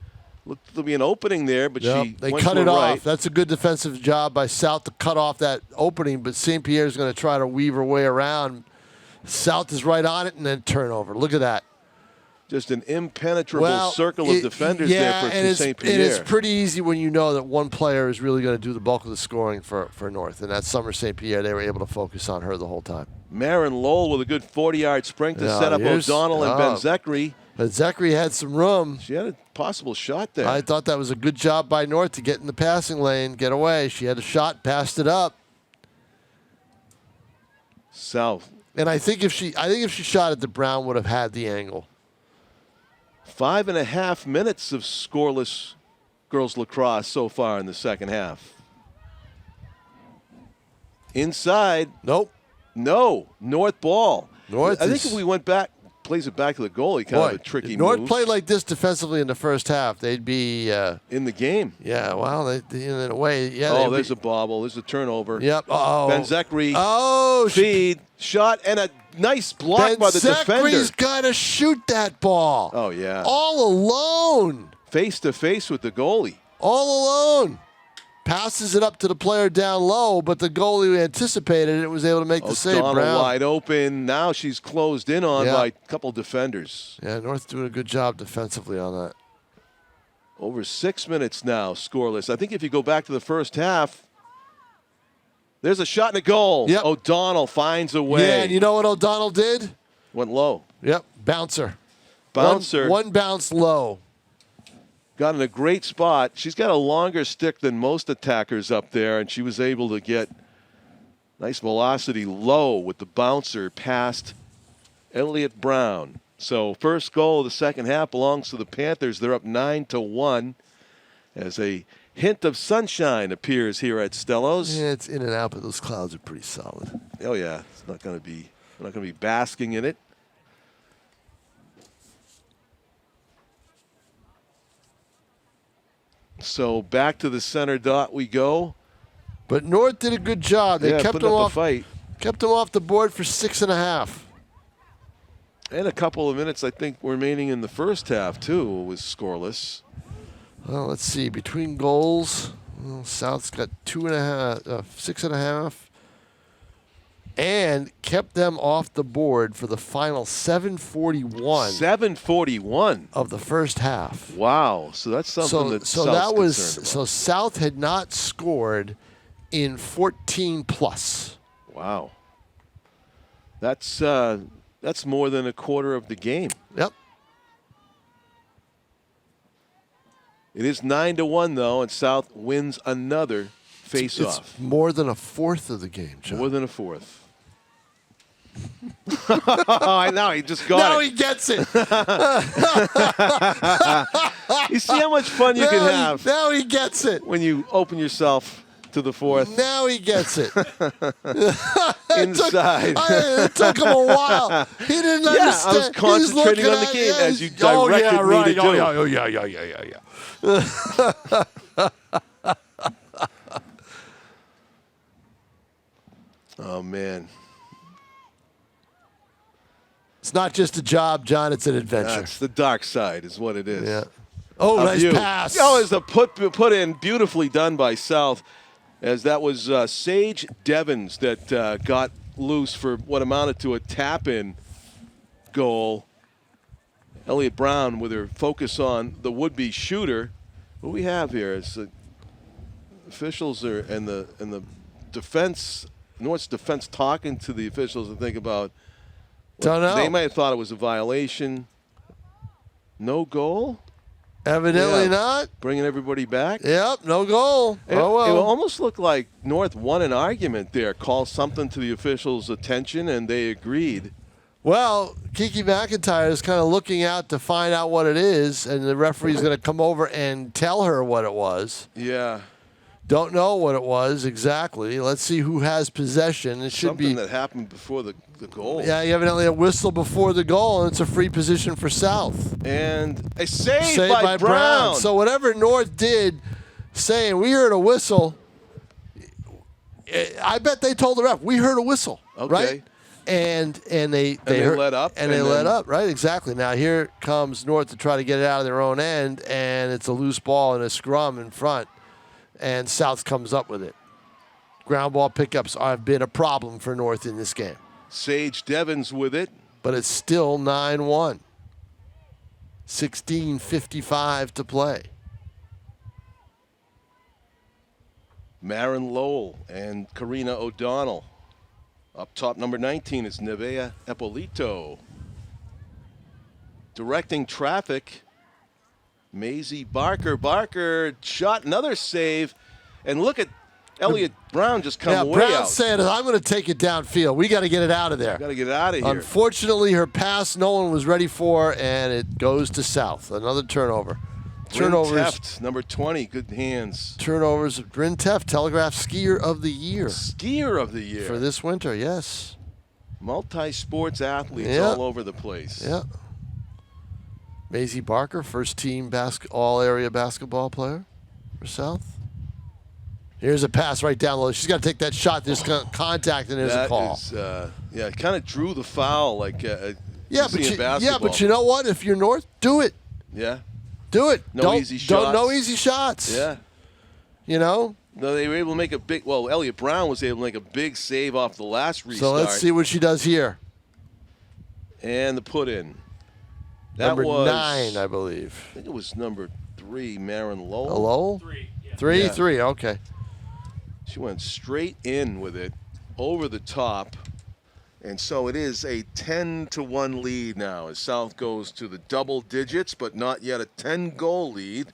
Looked to be an opening there, but they went cut to it right. off. That's a good defensive job by South to cut off that opening, but St. Pierre's going to try to weave her way around. South is right on it, and then turnover. Look at that. Just an impenetrable circle of defenders there for St. Pierre. And it's pretty easy when you know that one player is really going to do the bulk of the scoring for North, and that's Summer St. Pierre. They were able to focus on her the whole time. Marin Lowell with a good 40-yard sprint to set up O'Donnell and Ben Zekri. But Zekri had some room. She had a possible shot there. I thought that was a good job by North to get in the passing lane, get away. She had a shot, passed it up. South. And I think if she shot it, the Brown would have had the angle. 5.5 minutes of scoreless girls lacrosse so far in the second half. Inside. Nope. No. North ball. North. I think if we went back, plays it back to the goalie, kind of a tricky North move. played like this defensively in the first half, they'd be in the game. Yeah, well, in a way, yeah. Oh, there's a bobble. There's a turnover. Yep. Oh. Ben Zekri. Oh, feed, shot, and a nice block by the defender. Zekri's got to shoot that ball. Oh, yeah. All alone. Face to face with the goalie. All alone. Passes it up to the player down low, but the goalie anticipated it, was able to make the save. Brown wide open. Now she's closed in on by a couple defenders. Yeah, North doing a good job defensively on that. Over 6 minutes now, scoreless. I think if you go back to the first half, there's a shot and a goal. Yep. O'Donnell finds a way. Yeah, and you know what O'Donnell did? Went low. Yep, bouncer. Bouncer. One bounce low. Got in a great spot. She's got a longer stick than most attackers up there, and she was able to get nice velocity low with the bouncer past Elliott Brown. So first goal of the second half belongs to the Panthers. They're up 9-1 as a hint of sunshine appears here at Stello's. Yeah, it's in and out, but those clouds are pretty solid. Oh yeah, it's not going to be. We're not going to be basking in it. So back to the center dot we go. But North did a good job. They kept them off. Kept them off the board for 6.5. And a couple of minutes, I think, remaining in the first half too, was scoreless. Well, let's see. Between goals, South's got 6.5, and kept them off the board for the final 7:41. 7:41 of the first half. Wow! So that's something So South had not scored in 14 plus. Wow. That's more than a quarter of the game. Yep. It is 9-1 though, and South wins another face-off. It's more than a fourth of the game, John. More than a fourth. I know, he just got now it. he gets it. You see how much fun you can have Now he gets it. when you open yourself to the fourth. Now he gets it. Inside. It took him a while. He didn't understand. I was concentrating on the game as you directed me to do. Yeah. Oh, man. It's not just a job, John. It's an adventure. That's the dark side is what it is. Yeah. Oh, nice pass. Oh, it's a put in beautifully done by South, as that was Sage Devens that got loose for what amounted to a tap-in goal. Elliott Brown with her focus on the would-be shooter. What we have here is the officials and the defense, North's defense talking to the officials and think about. Don't know. They might have thought it was a violation. No goal? Evidently not. Bringing everybody back? Yep, no goal. It almost looked like North won an argument there, called something to the officials' attention, and they agreed. Well, Kiki McIntyre is kind of looking out to find out what it is, and the referee's going to come over and tell her what it was. Yeah. Don't know what it was exactly. Let's see who has possession. It should Something be that happened before the goal. Yeah, evidently a whistle before the goal, and it's a free position for South. And a save Saved by Brown. So whatever North did, saying we heard a whistle, I bet they told the ref we heard a whistle. Okay. Right? And they let up. And they let up. Right, exactly. Now here comes North to try to get it out of their own end, and it's a loose ball and a scrum in front. And South comes up with it. Ground ball pickups have been a problem for North in this game. Sage Devens with it. But it's still 9-1. 16:55 to play. Marin Lowell and Karina O'Donnell. Up top, number 19 is Nevea Eppolito. Directing traffic, Maisie Barker. Barker shot another save. And look at Elliott Brown just come way Brown out. saying, I'm going to take it downfield. We got to get it out of there. Got to get it out of here. Unfortunately, her pass no one was ready for, and it goes to South. Another turnover. Teft, number 20, good hands. Turnovers. Bryn Teft, Telegraph Skier of the Year. Skier of the Year. For this winter, yes. Multi-sports athletes all over the place. Yeah. Maisie Barker, first team all-area basketball player for South. Here's a pass right down low. She's got to take that shot. There's contact, and there's a call. It kind of drew the foul like but basketball. you know what? If you're North, do it. Yeah. Do it. No easy shots. No easy shots. Yeah. You know? No, they were able to make Elliott Brown was able to make a big save off the last restart. So let's see what she does here. And the put in. That number was 9, I believe. I think it was number 3, Marin Lowell. Lowell? 3. Yeah. 3, okay. She went straight in with it, over the top. And so it is a 10-1 lead now as South goes to the double digits, but not yet a 10-goal lead.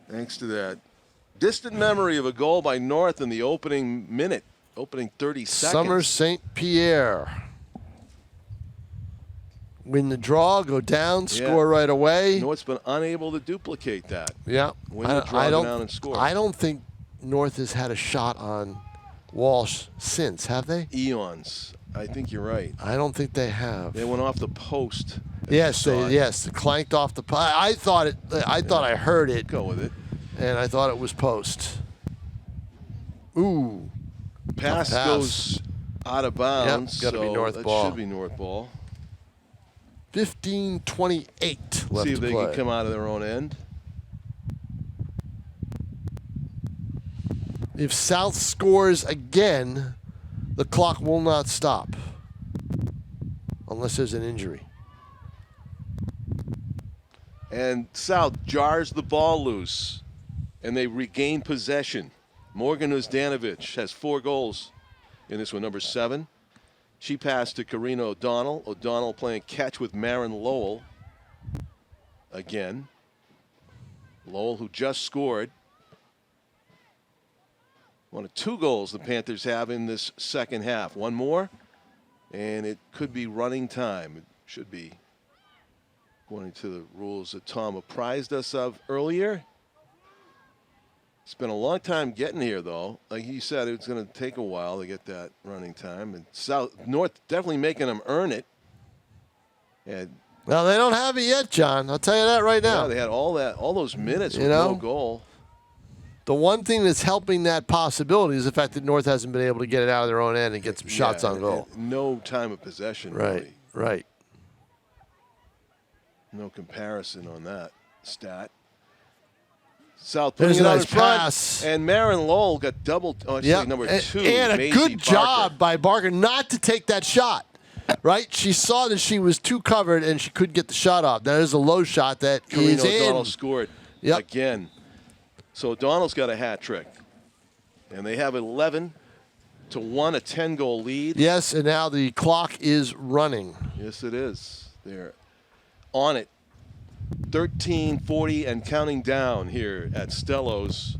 Thanks to that distant memory of a goal by North in the opening 30 seconds. Summer St. Pierre. Win the draw, go down, score right away. North's been unable to duplicate that. Yeah. Win the draw, go down and score. I don't think North has had a shot on Walsh since, have they? Eons. I think you're right. I don't think they have. They went off the post. Yes, they clanked off the post. I thought I heard it. Go with it. And I thought it was post. Ooh. Pass goes out of bounds. Yep, gotta be North ball. Should be North ball. 15:28 left to play. See if they can come out of their own end. If South scores again, the clock will not stop. Unless there's an injury. And South jars the ball loose. And they regain possession. Morgan Uzdanovich has 4 goals in this one, number 7. She passed to Karina O'Donnell. O'Donnell playing catch with Marin Lowell again. Lowell, who just scored. One of 2 goals the Panthers have in this second half. One more, and it could be running time. It should be, according to the rules that Tom apprised us of earlier. It's been a long time getting here, though. Like he said, it's going to take a while to get that running time. And North definitely making them earn it. And well, they don't have it yet, John. I'll tell you that right now. yeah, they had all those minutes with no goal. The one thing that's helping that possibility is the fact that North hasn't been able to get it out of their own end and get some shots on goal. No time of possession. Right, really. right. No comparison on that stat. South putting There's it a out nice in front, pass. And Marin Lowell got doubled. Oh, actually, number 2. And a Maisie good Barker. job by Barker not to take that shot. Right? She saw that she was too covered and she couldn't get the shot off. That is a low shot that Karina is in. O'Donnell scored again. So O'Donnell's got a hat trick. And they have 11-1, a 10-goal lead. Yes, and now the clock is running. Yes, it is. They're on it. 13:40 and counting down here at Stellos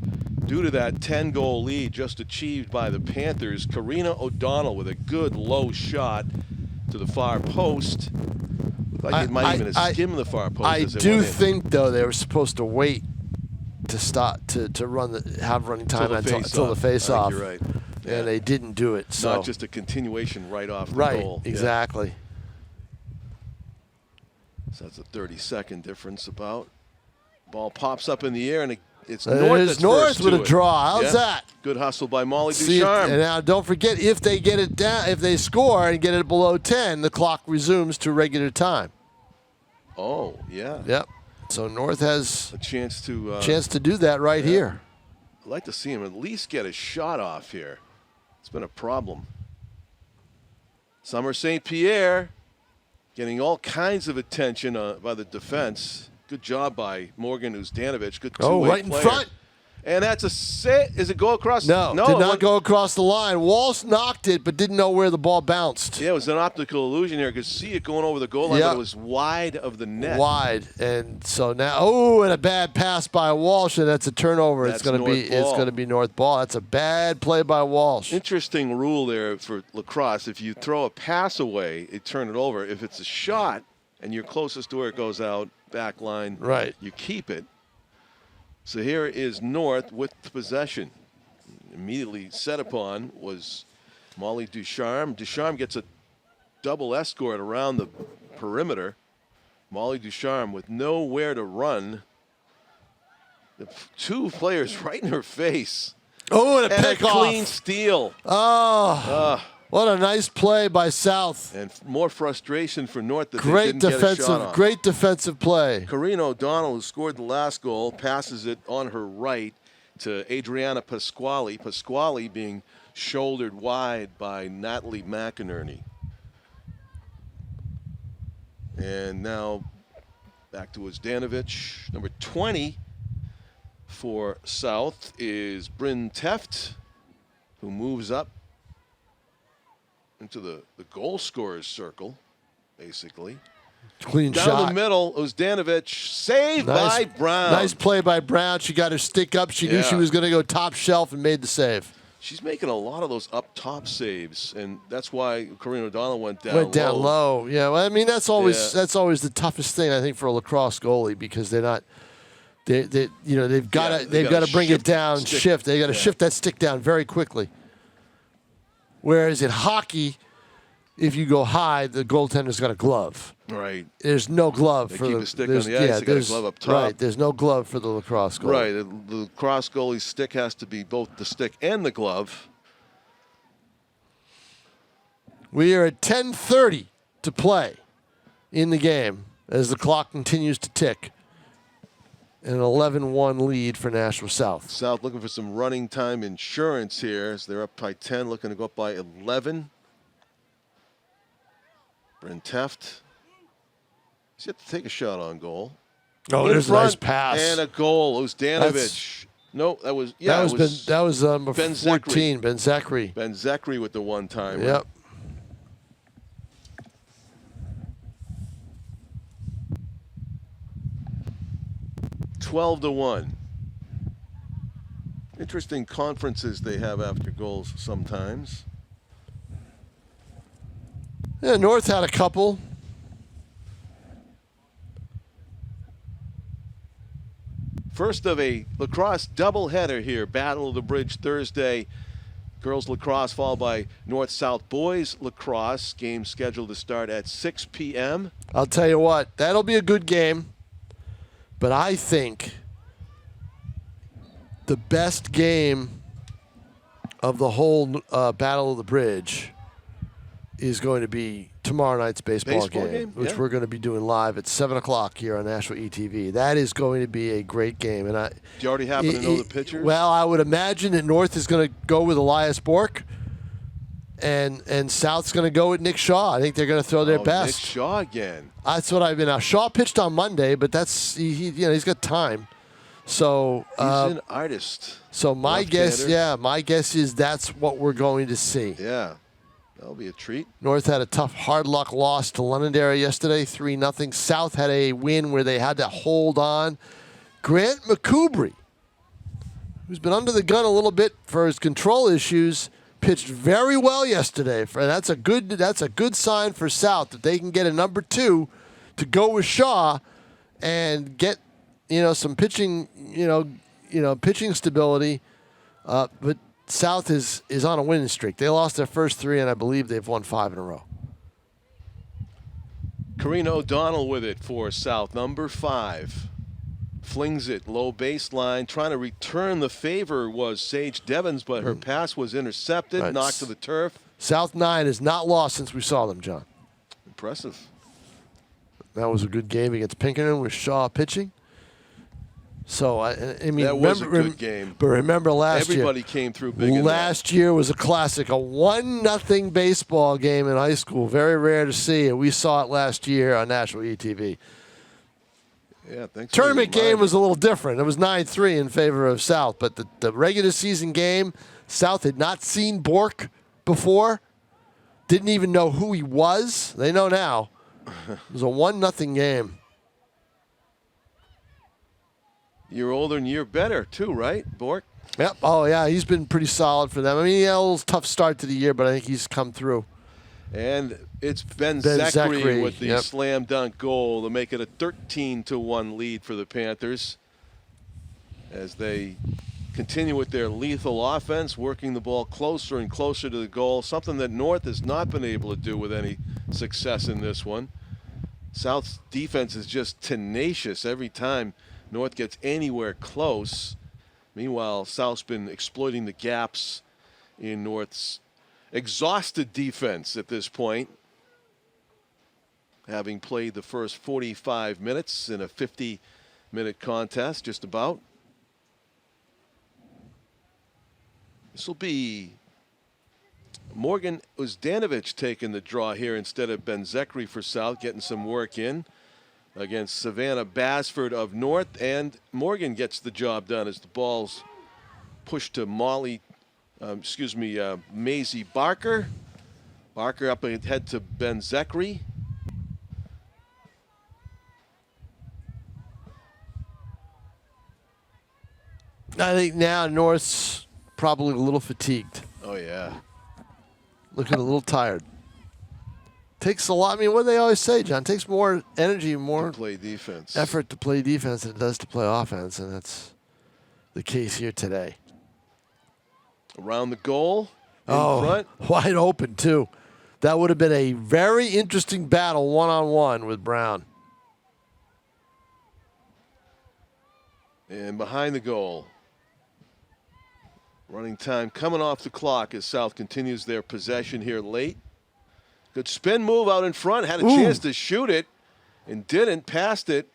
due to that 10-goal lead just achieved by the Panthers. Karina O'Donnell with a good low shot to the far post. Looked like it might even have skimmed the far post. I do think, though, they were supposed to wait to start to run have running time until the face-off. You're right. Yeah. And they didn't do it. So. Not just a continuation right off the goal. Right, exactly. Yeah. So that's a 30-second difference about. Ball pops up in the air, and it's North that's North first with to a draw. How's it. that? Good hustle by Molly Ducharme. And now don't forget, if they get it down, if they score and get it below 10, the clock resumes to regular time. Oh, yeah. Yep. So North has a chance to do that right here. I'd like to see him at least get a shot off here. It's been a problem. Summer St. Pierre getting all kinds of attention by the defense. Good job by Morgan Uzdanovich. Good two-way right in player. front. And that's a sit. Is it go across? No, did not go across the line. Walsh knocked it, but didn't know where the ball bounced. Yeah, it was an optical illusion here. I could see it going over the goal line, but it was wide of the net. Wide, and so now, and a bad pass by Walsh, and that's a turnover. It's going to be North ball. That's a bad play by Walsh. Interesting rule there for lacrosse. If you throw a pass away, it turn it over. If it's a shot and you're closest to where it goes out, back line, you keep it. So here is North with the possession. Immediately set upon was Molly Ducharme. Ducharme gets a double escort around the perimeter. Molly Ducharme with nowhere to run. The 2 players right in her face. Oh, and a pick off. Clean steal. What a nice play by South. And more frustration for North that they didn't get a shot on. Great defensive play. Karina O'Donnell, who scored the last goal, passes it on her right to Adriana Pasquale. Pasquale being shouldered wide by Natalie McInerney. And now back to Uzdanovich. Number 20 for South is Bryn Teft, who moves up into the goal scorer's circle, basically. Clean shot. Down the middle, Uzdanovich, saved by Brown. Nice play by Brown. She got her stick up. She knew she was going to go top shelf and made the save. She's making a lot of those up top saves, and that's why Karina O'Donnell went down low. Yeah, well, I mean that's always the toughest thing I think for a lacrosse goalie because they're not. They've got to bring it down, shift. They got to shift that stick down very quickly. Whereas in hockey, if you go high, the goaltender's got a glove. Right. There's no glove for the stick on the ice. They got a glove up top. Right. There's no glove for the lacrosse goalie. Right. The lacrosse goalie's stick has to be both the stick and the glove. We are at 10:30 to play in the game as the clock continues to tick. An 11-1 lead for Nashua South. South looking for some running time insurance here as they're up by 10, looking to go up by 11. Bryn Teft. He's yet to take a shot on goal. Oh, there's a nice pass. And a goal. Uzdanovich No, that was that was number Ben 14, Ben Zachary. Ben Zachary with the one-timer. Yep. $12-1. Interesting conferences they have after goals sometimes. Yeah, North had a couple. First of a lacrosse doubleheader here. Battle of the Bridge Thursday. Girls lacrosse followed by North-South boys lacrosse. Game scheduled to start at 6 p.m. I'll tell you what, that'll be a good game. But I think the best game of the whole Battle of the Bridge is going to be tomorrow night's baseball game, which we're going to be doing live at 7 o'clock here on Nashua ETV. That is going to be a great game. And Do you already happen to know the pitchers? Well, I would imagine that North is going to go with Elias Bork, and South's going to go with Nick Shaw. I think they're going to throw their best. Nick Shaw again. That's what I've been. Now, Shaw pitched on Monday, but he's got time. So he's an artist. So my guess is that's what we're going to see. Yeah. That'll be a treat. North had a tough, hard luck loss to Londonderry yesterday, 3-0. South had a win where they had to hold on. Grant McCoubry, who's been under the gun a little bit for his control issues, pitched very well yesterday. And that's a good sign for South that they can get a number 2 to go with Shaw and get some pitching pitching stability. But South is on a winning streak. They lost their first 3, and I believe they've won 5 in a row. Karina O'Donnell with it for South, number 5. Flings it low baseline. Trying to return the favor was Sage Devons, but her pass was intercepted, knocked to the turf. South 9 has not lost since we saw them, John. Impressive. That was a good game against Pinkerton with Shaw pitching. So, I mean, that was a good game. But remember last year. Everybody came through big. Last year was a classic, a 1-0 baseball game in high school. Very rare to see, and we saw it last year on Nashua ETV. Yeah, thanks. Tournament game was a little different. It was 9-3 in favor of South, but the regular season game, South had not seen Bork before, didn't even know who he was. They know now. It was a 1-0 game. Year older and year better, too, right, Bork? Yep. Oh, yeah, he's been pretty solid for them. I mean, he had a little tough start to the year, but I think he's come through. And it's Ben Zachary with the slam dunk goal to make it a 13-1 lead for the Panthers as they continue with their lethal offense, working the ball closer and closer to the goal, something that North has not been able to do with any success in this one. South's defense is just tenacious every time North gets anywhere close. Meanwhile, South's been exploiting the gaps in North's exhausted defense at this point, having played the first 45 minutes in a 50-minute contest, just about. This will be Morgan Uzdanovich taking the draw here instead of Ben Zachary for South, getting some work in against Savannah Basford of North, and Morgan gets the job done as the ball's pushed to Maisie Barker. Barker up ahead to Ben Zachary. I think now North's probably a little fatigued. Oh, yeah. Looking a little tired. Takes a lot. I mean, what do they always say, John? It takes more energy, more to play defense, effort to play defense than it does to play offense, and that's the case here today. Around the goal, in front. Wide open, too. That would have been a very interesting battle one-on-one with Brown. And behind the goal. Running time coming off the clock as South continues their possession here late. Good spin move out in front. Had a chance to shoot it and didn't. Passed it.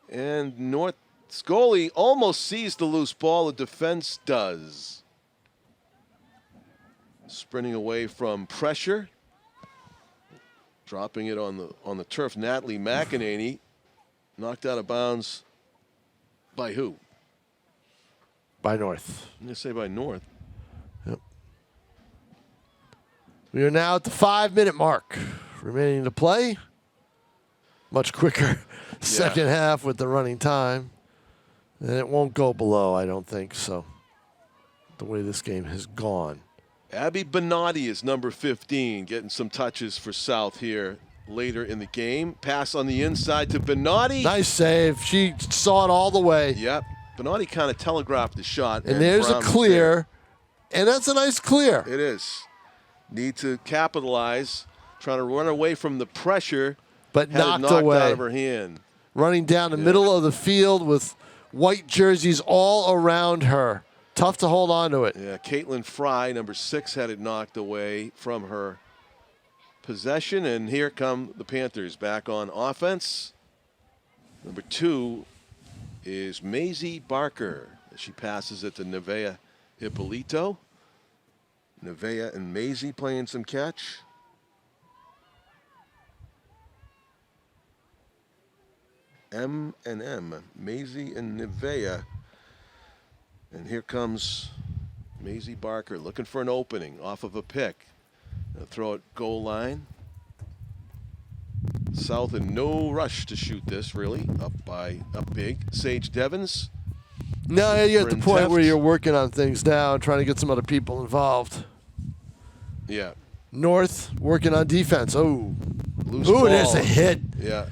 And North's goalie almost sees the loose ball. The defense does. Sprinting away from pressure. Dropping it on the turf. Natalie McEnany knocked out of bounds by who? By North. I'm going to say by North. Yep. We are now at the 5-minute mark remaining to play. Much quicker second half with the running time. And it won't go below, I don't think, so the way this game has gone. Abby Benatti is number 15, getting some touches for South here later in the game. Pass on the inside to Benatti. Nice save. She saw it all the way. Yep. Benatti kind of telegraphed the shot. And there's Brown a clear. And that's a nice clear. It is. Need to capitalize. Trying to run away from the pressure. But knocked knocked away. Out of her hand. Running down the middle of the field with white jerseys all around her. Tough to hold on to it. Yeah, Caitlin Fry, number 6, had it knocked away from her possession. And here come the Panthers back on offense. Number 2 is Maisie Barker. She passes it to Nevaeh Hippolito. Nevaeh and Maisie playing some catch. M&M, Maisie and Nevaeh. And here comes Maisie Barker looking for an opening off of a pick. They'll throw it goal line. South in no rush to shoot this, really. Up big. Sage Devens. No, you're at the point where Teft. you're working on things now, trying to get some other people involved. Yeah. North working on defense. Oh. Loose Ooh, ball. there's a hit. Yeah.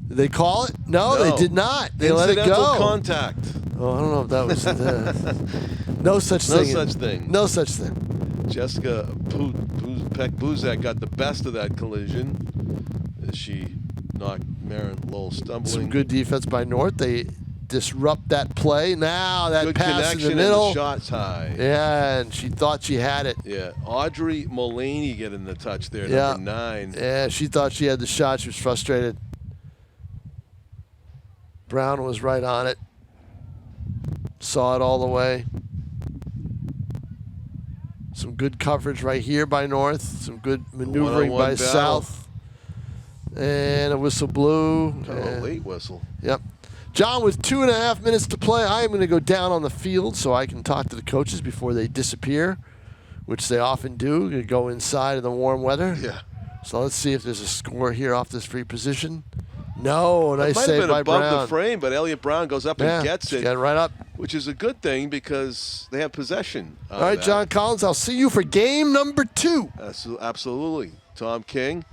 Did they call it? No, they did not. They let it Incidental go. contact. Oh, I don't know if that was no such No thing. such thing. No such thing. Jessica Peck-Buzak got the best of that collision as she knocked Marin Lowell stumbling. Some good defense by North. They disrupt that play. Now that Good pass in connection the middle. and the shot's high. Yeah, and she thought she had it. Yeah, Audrey Mullaney getting the touch there, Yeah. number 9. Yeah, she thought she had the shot. She was frustrated. Brown was right on it. Saw it all the way. Some good coverage right here by North. Some good maneuvering One-on-one by battle. South. And a whistle blew. Kind of a late whistle. Yep. John, with 2.5 minutes to play, I am going to go down on the field so I can talk to the coaches before they disappear, which they often do. Going to go inside in the warm weather. Yeah. So let's see if there's a score here off this free position. No, It nice might have save been by above Brown. the frame, but Elliot Brown goes up and gets she it, got it right up. which is a good thing because they have possession. All right, John Collins, I'll see you for game number 2. Absolutely. Tom King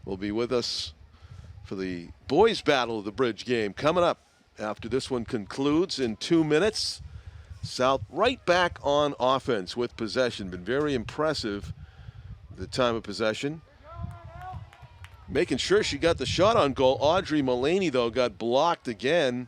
will be with us for the boys' battle of the bridge game coming up after this one concludes in 2 minutes. South right back on offense with possession. Been very impressive the time of possession. Making sure she got the shot on goal. Audrey Mullaney, though, got blocked again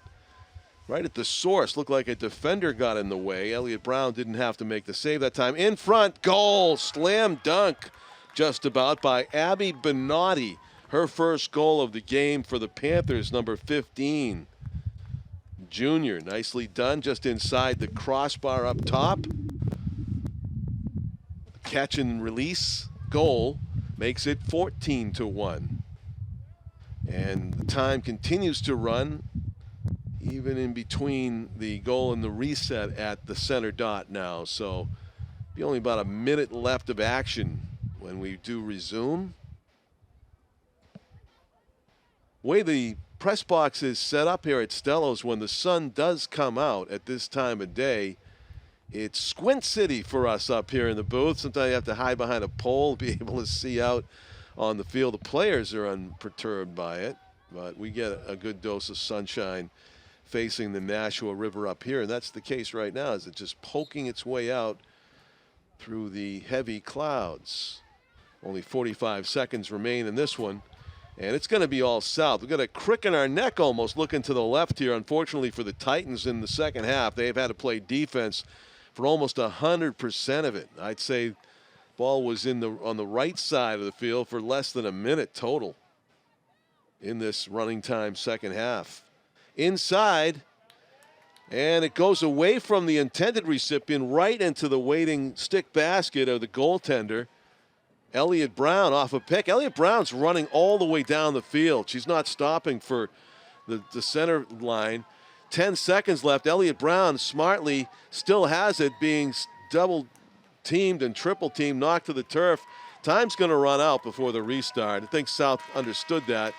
right at the source. Looked like a defender got in the way. Elliot Brown didn't have to make the save that time. In front, goal, slam dunk just about by Abby Benatti. Her first goal of the game for the Panthers, number 15. Junior, nicely done, just inside the crossbar up top. Catch and release goal makes it 14-1. And the time continues to run, even in between the goal and the reset at the center dot now. So be only about a minute left of action when we do resume. Way the press box is set up here at Stellos, when the sun does come out at this time of day, it's squint city for us up here in the booth. Sometimes you have to hide behind a pole to be able to see out on the field. The players are unperturbed by it, but we get a good dose of sunshine facing the Nashua River up here, and that's the case right now, is it's just poking its way out through the heavy clouds. Only 45 seconds remain in this one, and it's going to be all South. We've got a crick in our neck almost looking to the left here. Unfortunately for the Titans in the second half, they've had to play defense for almost 100% of it. I'd say ball was on the right side of the field for less than a minute total in this running time second half. Inside, and it goes away from the intended recipient right into the waiting stick basket of the goaltender, Elliot Brown, off a pick. Elliot Brown's running all the way down the field. She's not stopping for the center line. 10 seconds left. Elliott Brown smartly still has it, being double teamed and triple teamed, knocked to the turf. Time's going to run out before the restart. I think South understood that.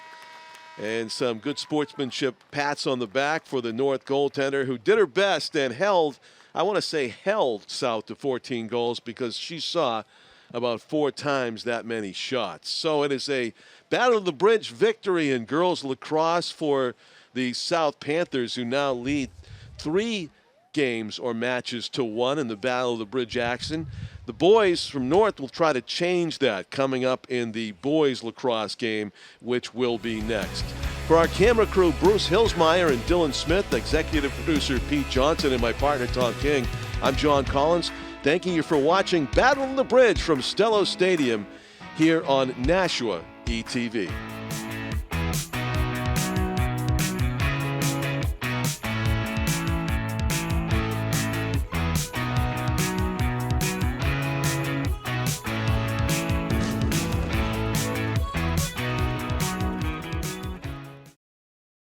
And some good sportsmanship pats on the back for the North goaltender, who did her best and held South to 14 goals, because she saw about 4 times that many shots. So it is a Battle of the Bridge victory in girls lacrosse for the South Panthers, who now lead 3 games or matches to 1 in the Battle of the Bridge action. The boys from North will try to change that coming up in the boys lacrosse game, which will be next. For our camera crew, Bruce Hillsmeyer and Dylan Smith, executive producer Pete Johnson, and my partner Tom King, I'm John Collins. Thanking you for watching Battle of the Bridge from Stello Stadium here on Nashua ETV.